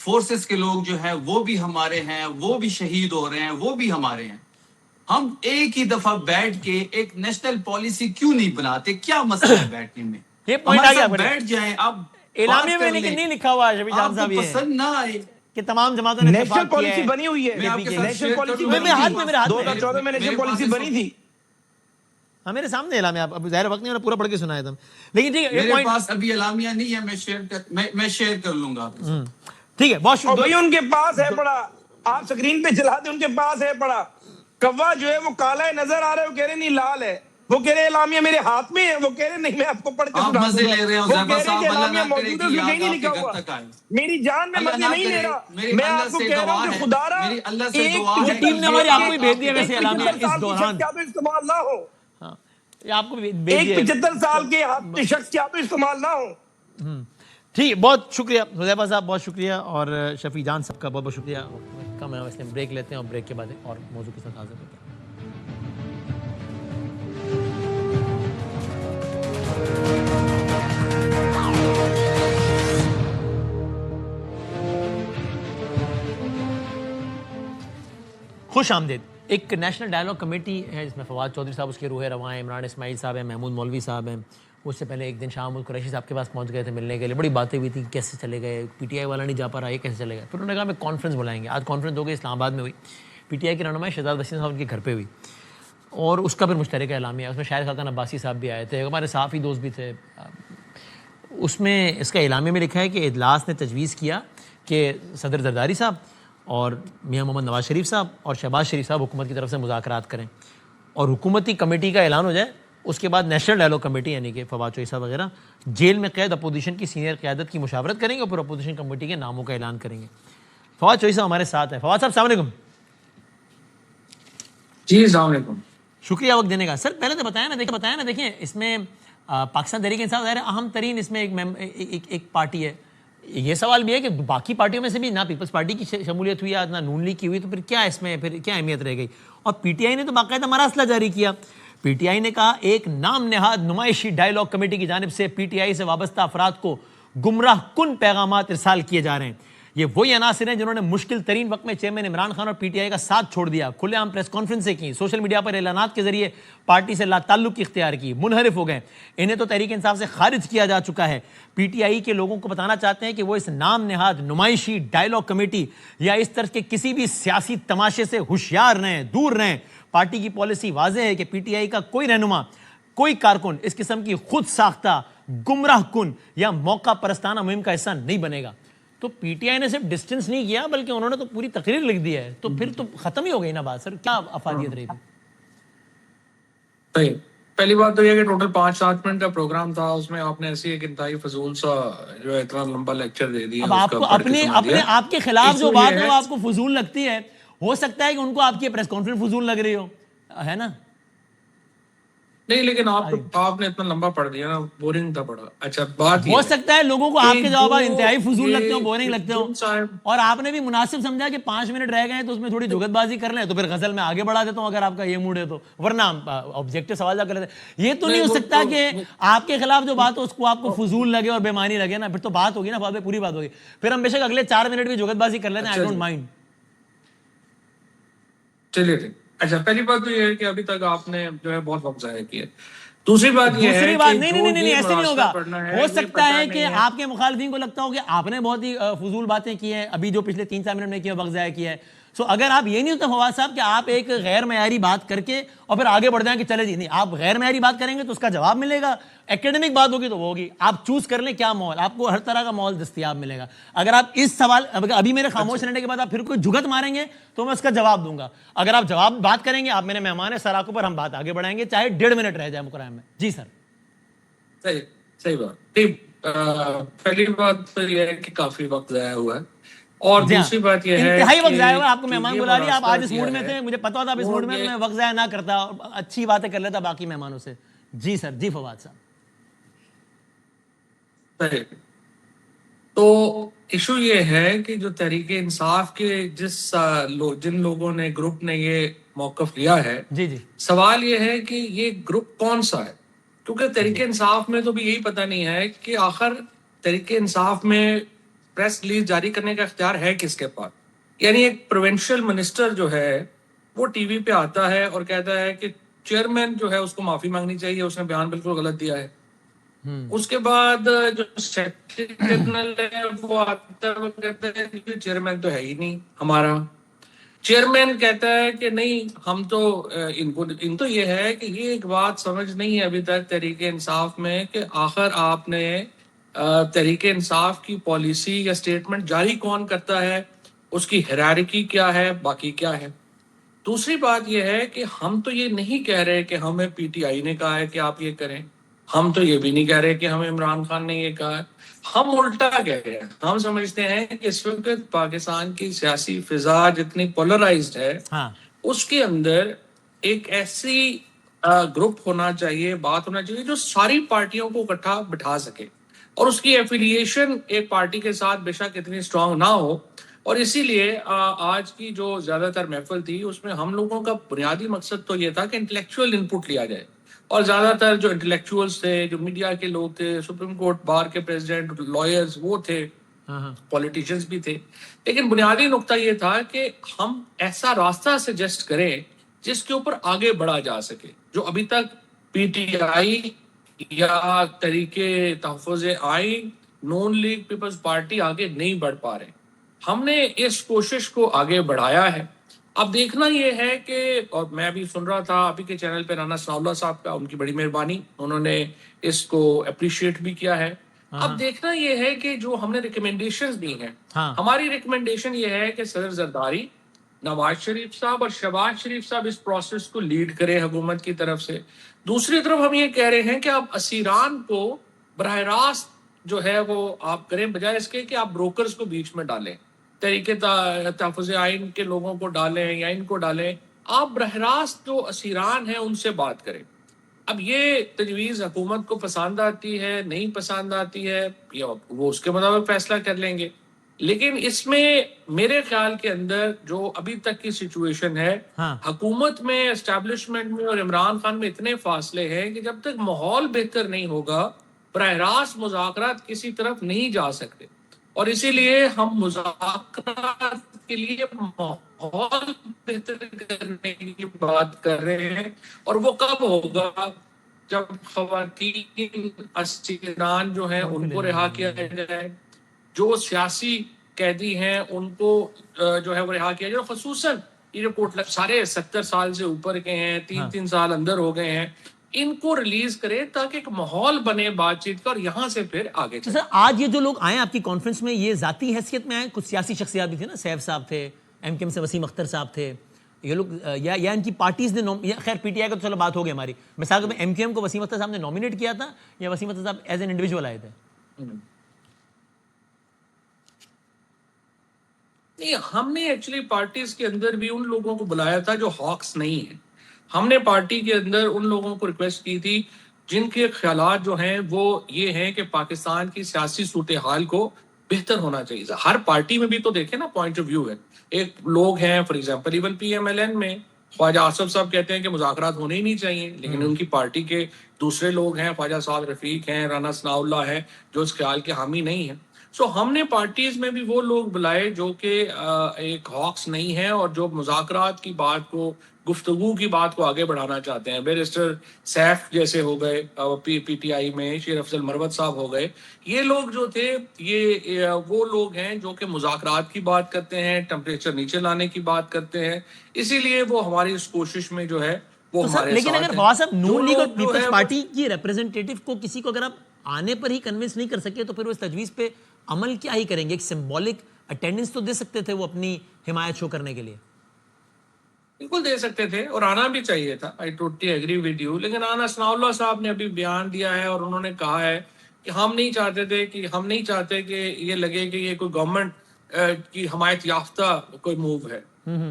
فورسز کے لوگ جو ہیں وہ بھی ہمارے ہیں، وہ بھی شہید ہو رہے ہیں، وہ بھی ہمارے ہیں. ہم ایک ہی دفعہ بیٹھ کے ایک نیشنل پالیسی کیوں نہیں بناتے؟ کیا مسئلہ ہے بیٹھنے میں؟ یہ پوائنٹ آ گیا. بیٹھ جائیں، آپ اعلامیہ میں لیکن نہیں لکھا ہوا ہے شفیع جان صاحب، آپ کو پسند نہ آئے کہ تمام جماعتوں نے نیشنل اتفاق کیا پالیسی ہے. بنی ہوئی ہے، میں آپ کے ساتھ نیشنل شیئر پالیسی کروں گا. بنی تھی. میرے ہاتھ میں 2014 میں نیشنل پالیسی بنی تھی. ہاں میرے سامنے اعلامیہ، اب ظاہر وقت نہیں ہونا پورا پڑھ کے سنایا تھا، لیکن ٹھیک ہے. میرے پاس ابھی اعلامیہ نہیں ہے، میں شیئر کر لوں گا آپ کے ساتھ. ٹھیک ہے، بہت اور شکریہ. بھائی ان کے پاس ہے پڑا، آپ سکرین پہ چلا دیں، ان کے پاس ہے پڑا. کوا جو ہے وہ کالا نظر آ رہا ہے، وہ کہہ رہے نہیں لال ہے. وہ کہہ رہے اعلامیہ میرے ہاتھ میں ہے، وہ کہہ رہے نہیں میں آپ کو پڑھ کے آپ سنا مزے دوں لے رہے گا. ہو وہ زیبا کہہ رہے صاحب، کہ اللہ اعلامیہ نہ کرے موجود کہ ہے، اس میں یہ کہیں نہیں آپ لکھا کے ہوا. گھر تک آئے. میری جان میں اللہ مزے نہ نہیں لے کرے، رہا. میری میں اللہ آپ کو سے کہہ رہا دعا ہوں کہ ہے، خدا را میری اللہ سے دعا وہ ہے ٹیم نے ہماری آپ کو بھی بھیج دیا ویسے ایک اعلامیہ 75 اس سال کی دوران. شخص کیا تو استعمال نہ ہو، ہاں یہ آپ کو بھی بھیج ایک دیا. 75 سال کے شخص کیا تو استعمال نہ ہو. ٹھیک ہے، بہت شکریہ حذیفہ صاحب، بہت شکریہ، اور شفیع جان صاحب کا بہت بہت شکریہ. کم ہے اس لیے بریک لیتے ہیں اور بریک کے بعد ایک اور موضوع کے ساتھ حاضر ہوتے ہیں. خوش آمدید. ایک نیشنل ڈائلاگ کمیٹی ہے جس میں فواد چودھری صاحب اس کے روح رواں ہیں، عمران اسماعیل صاحب ہیں، محمود مولوی صاحب ہیں. اس سے پہلے ایک دن شاہ محمود قریشی صاحب کے پاس پہنچ گئے تھے ملنے کے لیے. بڑی باتیں ہوئی تھی کہ کیسے چلے گئے، پی ٹی آئی والا نہیں جا پا رہا، یہ کیسے چلے گئے. پھر انہوں نے کہا ہمیں کانفرنس بلائیں گے. آج کانفرنس ہو گئی، اسلام آباد میں ہوئی. پی ٹی آئی کی رہنمائی شہزاد وسیم صاحب ان کے گھر پہ ہوئی اور اس کا پھر مشترکہ اعلامیہ. اس میں شاہد خاقان عباسی صاحب بھی آئے تھے، ہمارے صحافی دوست بھی تھے. اس میں اس کا اعلامیہ میں لکھا ہے کہ اجلاس نے تجویز کیا کہ صدر زرداری صاحب اور میاں محمد نواز شریف صاحب اور شہباز شریف صاحب حکومت کی طرف سے مذاکرات کریں اور حکومتی کمیٹی کا اعلان ہو جائے. اس کے بعد نیشنل ڈائلاگ کمیٹی یعنی کہ فواد چودھری صاحب وغیرہ جیل میں قید اپوزیشن کی سینئر قیادت کی مشاورت کریں گے اور پھر اپوزیشن کمیٹی کے ناموں کا اعلان کریں گے. فواد چودھری صاحب ہمارے ساتھ ہیں. فواد صاحب السلام علیکم. جی السلام علیکم. شکریہ وقت دینے کا. سر پہلے تو بتایا نا دیکھیں اس میں پاکستان تحریک انصاف ظاہر اہم ترین اس میں ایک پارٹی ہے. یہ سوال بھی ہے کہ باقی پارٹیوں میں سے بھی نہ پیپلز پارٹی کی شمولیت ہوئی نہ نون لیگ کی ہوئی، تو پھر کیا اس میں پھر کیا اہمیت رہ گئی. اور پی ٹی آئی نے تو باقاعدہ مراسلہ جاری کیا. پی ٹی آئی نے کہا ایک نام نہاد نمائشی ڈائلاگ کمیٹی کی جانب سے پی ٹی آئی سے وابستہ افراد کو گمراہ کن پیغامات ارسال کیے جا رہے ہیں. یہ وہی عناصر ہیں جنہوں نے مشکل ترین وقت میں چیئرمین عمران خان اور پی ٹی آئی کا ساتھ چھوڑ دیا، کھلے عام پریس کانفرنسیں کی، سوشل میڈیا پر اعلانات کے ذریعے پارٹی سے لا تعلق اختیار کی، منحرف ہو گئے، انہیں تو تحریک انصاف سے خارج کیا جا چکا ہے۔ پی ٹی آئی کے لوگوں کو بتانا چاہتے ہیں کہ وہ اس نام نہاد نمائشی ڈائلاگ کمیٹی یا اس طرح کے کسی بھی سیاسی تماشے سے ہوشیار رہیں، دور رہیں۔ پارٹی کی پالیسی واضح ہے کہ پی ٹی آئی کا کوئی رہنما، کوئی کارکن اس قسم کی خود ساختہ، گمراہ کن یا موقع پرستانہ مہم کا حصہ نہیں بنے گا۔ تو پی ٹی آئی نے صرف ڈسٹنس نہیں کیا بلکہ انہوں نے تو پوری تقریر لکھ دی ہے، تو پھر تو ختم ہی ہو گئی نا بات۔ سر کیا افادیت رہی تھی؟ صحیح، پہلی بات تو یہ کہ ٹوٹل 5-7 منٹ کا پروگرام تھا، اس میں آپ نے ایسی ایک انتہائی فضول سا جو ہے اتنا لمبا لیکچر دے دیا۔ اب آپ کو اپنے آپ کے خلاف جو بات ہو آپ کو فضول لگتی ہے، ہو سکتا ہے کہ ان کو آپ کی پریس کانفرنس فضول لگ رہی ہو، ہے نا؟ نہیں، لیکن آپ نے اتنا لمبا پڑھ دیا نا، بورنگ تھا پڑھا۔ اچھا، بات ہو سکتا ہے لوگوں کو آپ کے جوابات انتہائی فضول لگتے ہو، بورنگ لگتے ہو، اور آپ نے بھی مناسب سمجھا کہ 5 منٹ رہ گئے تو اس میں تھوڑی جھگت بازی کر لیں، تو پھر غزل میں آگے بڑھا دیتا ہوں اگر آپ کا یہ موڈ ہے تو، ورنہ آبجیکٹو سوال کر لیتے۔ یہ تو نہیں ہو سکتا کہ آپ کے خلاف جو بات ہو اس کو آپ کو فضول لگے اور بے معنی لگے نا، پھر تو بات ہوگی نا، بات پوری بات ہوگی، پھر ہم بے شک اگلے 4 منٹ بھی جھگت بازی کر لیتے ہیں، آئی ڈونٹ مائنڈ۔ چلیے ٹھیک۔ اچھا، پہلی بات تو یہ ہے کہ ابھی تک آپ نے جو ہے بہت وقت ضائع کیا۔ دوسری بات یہ ہے کہ نہیں ایسے نہیں ہوگا۔ ہو سکتا ہے کہ آپ کے مخالفین کو لگتا ہو کہ آپ نے بہت ہی فضول باتیں کی ہیں ابھی جو پچھلے 3-4 منٹ میں کیا وقت ضائع کیا ہے۔ سو اگر آپ یہ نہیں ہوتا فواد صاحب کہ آپ ایک غیر معیاری بات کر کے اور پھر آگے بڑھ جائیں کہ چلے جی، نہیں، آپ غیر معیاری بات کریں گے تو اس کا جواب ملے گا، ایکیڈمک بات ہوگی تو وہ ہوگی، آپ چوز کر لیں کیا ماحول، آپ کو ہر طرح کا ماحول دستیاب ملے گا۔ اگر آپ اس سوال ابھی میرے خاموش رہنے کے بعد آپ پھر کوئی جھگت ماریں گے تو میں اس کا جواب دوں گا، اگر آپ جواب بات کریں گے، آپ میرے مہمان ہیں، سراخوں پر ہم بات آگے بڑھائیں گے چاہے 1.5 منٹ رہ جائے مکرم میں۔ جی سر۔ صحیح بات۔ پہلی بات تو یہ ہے کہ کافی وقت ضائع ہوا ہے، اور دوسری بات یہ ہے انتہائی وقت ضائع ہوا۔ آپ کو مہمان بلا لیا، آپ آج اس موڈ میں تھے، مجھے پتا تھا آپ اس موڈ میں، میں وقت ضائع نہ کرتا، اچھی باتیں کر لیتا باقی مہمانوں سے۔ جی سر، جی فواد صاحب۔ تو ایشو یہ ہے کہ جو تحریک انصاف کے جن لوگوں نے، گروپ نے یہ موقف لیا ہے، جی جی، سوال یہ ہے کہ یہ گروپ کون سا ہے، کیونکہ تحریک انصاف میں تو بھی یہی پتہ نہیں ہے کہ آخر تحریک انصاف میں پریس ریلیز جاری کرنے کا اختیار ہے کس کے پاس۔ یعنی ایک پروونشل منسٹر جو ہے وہ ٹی وی پہ آتا ہے اور کہتا ہے کہ چیئرمین جو ہے اس کو معافی مانگنی چاہیے، اس نے بیان بالکل غلط دیا ہے۔ اس کے بعد جو سیکرٹری جنرل ہے وہ آتا ہے، وہ کہتا ہے کہ چیئرمین تو ہے ہی نہیں ہمارا۔ چیئرمین کہتا ہے کہ نہیں، ہم تو ان تو یہ ہے کہ یہ ایک بات سمجھ نہیں ہے ابھی تک تحریک انصاف میں کہ آخر آپ نے تحریک انصاف کی پالیسی یا سٹیٹمنٹ جاری کون کرتا ہے، اس کی ہیرارکی کیا ہے، باقی کیا ہے۔ دوسری بات یہ ہے کہ ہم تو یہ نہیں کہہ رہے کہ ہمیں پی ٹی آئی نے کہا ہے کہ آپ یہ کریں، ہم تو یہ بھی نہیں کہہ رہے کہ ہمیں عمران خان نے یہ کہا ہے، ہم الٹا کہہ رہے ہیں۔ ہم سمجھتے ہیں کہ اس وقت پاکستان کی سیاسی فضا جتنی پولرائزڈ ہے، اس کے اندر ایک ایسی گروپ ہونا چاہیے، بات ہونا چاہیے جو ساری پارٹیوں کو اکٹھا بٹھا سکے، اور اس کی ایفیلیشن ایک پارٹی کے ساتھ بے شک اتنی اسٹرانگ نہ ہو۔ اور اسی لیے آج کی جو زیادہ تر محفل تھی اس میں ہم لوگوں کا بنیادی مقصد تو یہ تھا کہ انٹلیکچوئل ان پٹ لیا جائے، اور زیادہ تر جو انٹلیکچوئلز تھے، جو میڈیا کے لوگ تھے، سپریم کورٹ بار کے پریزیڈنٹ، لائرز وہ تھے، پولیٹیشینز بھی تھے، لیکن بنیادی نقطہ یہ تھا کہ ہم ایسا راستہ سجیسٹ کریں جس کے اوپر آگے بڑھا جا سکے، جو ابھی تک پی ٹی آئی یا تحریک تحفظ آئین، نون لیگ، پیپلز پارٹی آگے نہیں بڑھ پا رہے۔ ہم نے اس کوشش کو آگے بڑھایا ہے۔ اب دیکھنا یہ ہے کہ، اور میں بھی سن رہا تھا ابھی کے چینل پہ رانا ثناء اللہ صاحب کا، ان کی بڑی مہربانی، انہوں نے اس کو اپریشیٹ بھی کیا ہے۔ اب دیکھنا یہ ہے کہ جو ہم نے ریکمنڈیشنز دی ہیں، ہماری ریکمنڈیشن یہ ہے کہ صدر زرداری، نواز شریف صاحب اور شہباز شریف صاحب اس پروسیس کو لیڈ کریں حکومت کی طرف سے۔ دوسری طرف ہم یہ کہہ رہے ہیں کہ آپ اسیران کو براہ راست جو ہے وہ آپ کریں، بجائے اس کے کہ آپ بروکرز کو بیچ میں ڈالیں، تحریک تحفظ آئین کے لوگوں کو ڈالیں یا ان کو ڈالیں، آپ براہ راست جو اسیران ہیں ان سے بات کریں۔ اب یہ تجویز حکومت کو پسند آتی ہے، نہیں پسند آتی ہے، وہ اس کے مطابق فیصلہ کر لیں گے، لیکن اس میں میرے خیال کے اندر جو ابھی تک کی سچویشن ہے، حکومت میں، اسٹیبلشمنٹ میں اور عمران خان میں اتنے فاصلے ہیں کہ جب تک ماحول بہتر نہیں ہوگا براہ راست مذاکرات کسی طرف نہیں جا سکتے۔ اور اسی لیے ہم مذاکرات کے لیے ماحول بہتر کرنے کی بات کر رہے ہیں، اور وہ کب ہوگا؟ جب خواتین اسیران جو ہیں ان کو رہا کیا جائے، جو سیاسی قیدی ہیں ان کو جو ہے وہ رہا کیا جائے، خصوصاً یہ جو کوٹ سارے 70 سال سے اوپر کے ہیں، 3 سال اندر ہو گئے ہیں، ان کو ریلیز کرے تاکہ ایک ماحول بنے بات چیت کا، اور یہاں سے پھر آگے چلے۔ سر آج یہ جو لوگ آئے آپ کی کانفرنس میں، یہ ذاتی حیثیت میں آئے؟ کچھ سیاسی شخصیات بھی تھے نا، سیف صاحب تھے، ایم کیو ایم سے وسیم اختر صاحب تھے، یہ لوگ یا ان کی پارٹیز نے خیر پی ٹی آئی کا تو چلو بات ہو گئی ہماری، مثال کے طور پہ ایم کیو ایم کو وسیم اختر صاحب نے نامینیٹ کیا تھا یا وسیم اختر صاحب ایز این انڈیویجول آئے تھے؟ نہیں، ہم نے ایکچولی پارٹیز کے اندر بھی ان لوگوں کو بلایا تھا جو ہاکس نہیں ہیں۔ ہم نے پارٹی کے اندر ان لوگوں کو ریکویسٹ کی تھی جن کے خیالات جو ہیں وہ یہ ہیں کہ پاکستان کی سیاسی صورتحال کو بہتر ہونا چاہیے۔ ہر پارٹی میں بھی تو دیکھیں نا پوائنٹ آف ویو ہے۔ ایک لوگ ہیں for example even P M L N میں خواجہ آصف صاحب کہتے ہیں کہ مذاکرات ہونے ہی نہیں چاہیے، لیکن ان کی پارٹی کے دوسرے لوگ ہیں، خواجہ صاحب رفیق ہیں، رانا ثناء اللہ ہے، جو اس خیال کے حامی نہیں ہیں۔ سو ہم نے پارٹیز میں بھی وہ لوگ بلائے جو کہ ایک ہاکس نہیں ہیں اور جو مذاکرات کی بات کو، گفتگو کی بات کو آگے بڑھانا چاہتے ہیں۔ بیرسٹر سیف جیسے ہو گئے پی ٹی آئی میں، شیر افضل مروت صاحب ہو گئے، یہ لوگ جو تھے یہ وہ لوگ ہیں جو کہ مذاکرات کی بات کرتے ہیں، ٹمپریچر نیچے لانے کی بات کرتے ہیں، اسی لیے وہ ہماری اس کوشش میں جو ہے وہ ہمارے لیکن ساتھ اگر ہیں۔ فواز صاحب جو نون لیگ اور لوگ جو پیپلز ہے پارٹی کی ریپرزنٹیٹو کو کسی کو اگر آپ آنے پر ہی کنونس نہیں کر سکے تو پھر وہ اس تجویز پہ عمل کیا ہی کریں گے؟ ایک سمبولک اٹینڈنس تو دے سکتے تھے وہ اپنی حمایت شو کرنے کے لیے۔ بالکل دے سکتے تھے اور آنا بھی چاہیے تھا، I totally agree with you، لیکن رانا ثناء اللہ صاحب نے ابھی بیان دیا ہے اور انہوں نے کہا ہے کہ ہم نہیں چاہتے کہ یہ لگے کہ یہ کوئی گورنمنٹ کی حمایت یافتہ کوئی موو ہے،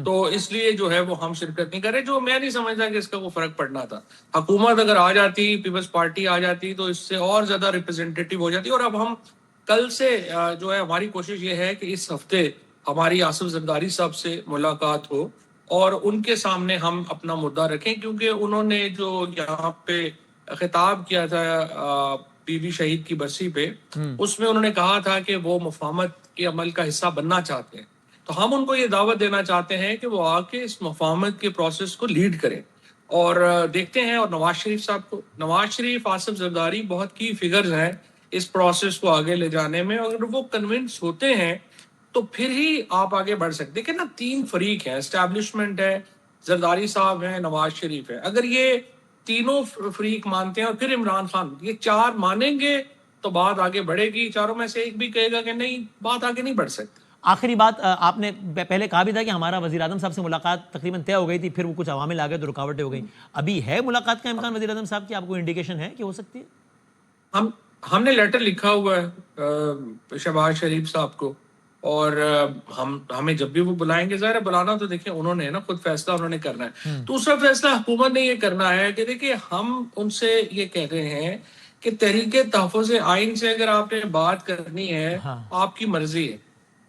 تو اس لیے جو ہے وہ ہم شرکت نہیں کر رہے، جو میں نہیں سمجھتا کہ اس کا کوئی فرق پڑنا تھا۔ حکومت اگر آ جاتی، پیپلز پارٹی آ جاتی تو اس سے اور زیادہ ریپرزینٹیٹیو ہو جاتی۔ اور اب ہم کل سے جو ہے ہماری کوشش یہ ہے کہ اس ہفتے ہماری آصف زرداری صاحب سے ملاقات ہو اور ان کے سامنے ہم اپنا مدعا رکھیں، کیونکہ انہوں نے جو یہاں پہ خطاب کیا تھا بی بی شہید کی برسی پہ، اس میں انہوں نے کہا تھا کہ وہ مفاہمت کے عمل کا حصہ بننا چاہتے ہیں، تو ہم ان کو یہ دعوت دینا چاہتے ہیں کہ وہ آ کے اس مفاہمت کے پروسیس کو لیڈ کریں اور دیکھتے ہیں۔ اور نواز شریف صاحب کو، نواز شریف، آصف زرداری بہت کی فگرز ہیں اس پروسیس کو آگے لے جانے میں، اگر وہ کنونس ہوتے ہیں تو پھر ہی آپ آگے بڑھ سکتے۔ دیکھیں نا، 3 فریق ہیں، اسٹیبلشمنٹ ہے، زرداری صاحب ہیں، نواز شریف ہے۔ اگر یہ تینوں فریق مانتے ہیں اور پھر عمران خان، یہ 4 مانیں گے تو بات آگے بڑھے گی۔ چاروں میں سے ایک بھی کہے گا کہ نہیں، بات آگے نہیں بڑھ سکتی۔ آخری بات، آپ نے پہلے کہا بھی تھا کہ ہمارا وزیر اعظم صاحب سے ملاقات تقریباً طے ہو گئی تھی، پھر وہ کچھ عوامل آ گئے تو رکاوٹیں ہو گئیں۔ ابھی ہے ملاقات کا امکان وزیر اعظم صاحب کی؟ آپ کو انڈیکیشن ہے کہ ہو سکتی ہے؟ ہم نے لیٹر لکھا ہوا ہے شہباز شریف صاحب کو، اور ہمیں جب بھی وہ بلائیں گے، ظاہر بلانا تو دیکھیں انہوں نے نا خود فیصلہ انہوں نے کرنا ہے۔ دوسرا فیصلہ حکومت نے یہ کرنا ہے کہ دیکھیں ہم ان سے یہ کہہ رہے ہیں کہ تحریک تحفظ آئین سے اگر آپ نے بات کرنی ہے آپ کی مرضی ہے،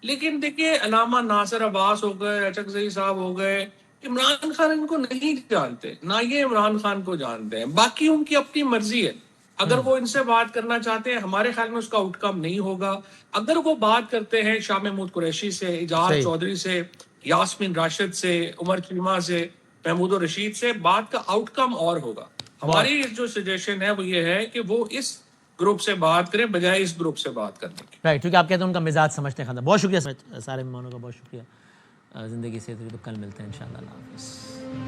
لیکن دیکھیں علامہ ناصر عباس ہو گئے، اچک زئی صاحب ہو گئے، عمران خان ان کو نہیں جانتے، نہ یہ عمران خان کو جانتے ہیں، باقی ان کی اپنی مرضی ہے۔ اگر وہ ان سے بات کرنا چاہتے ہیں، ہمارے خیال میں اس کا آؤٹ کم نہیں ہوگا۔ اگر وہ بات کرتے ہیں شاہ محمود قریشی سے، اجاز چودھری سے، یاسمین راشد سے، عمر چیمہ سے، محمود الرشید سے، بات کا آؤٹ کم اور ہوگا۔ ہماری جو سجیشن ہے وہ یہ ہے کہ وہ اس گروپ سے بات کریں بجائے اس گروپ سے بات کرنے کی۔ رائٹ، کیونکہ آپ کہتے ہیں ان کا مزاج سمجھتے ہیں۔ بہت شکریہ سارے مہمانوں کا، بہت شکریہ، زندگی سے تو کل ملتے ہیں انشاءاللہ۔ اللہ حافظ۔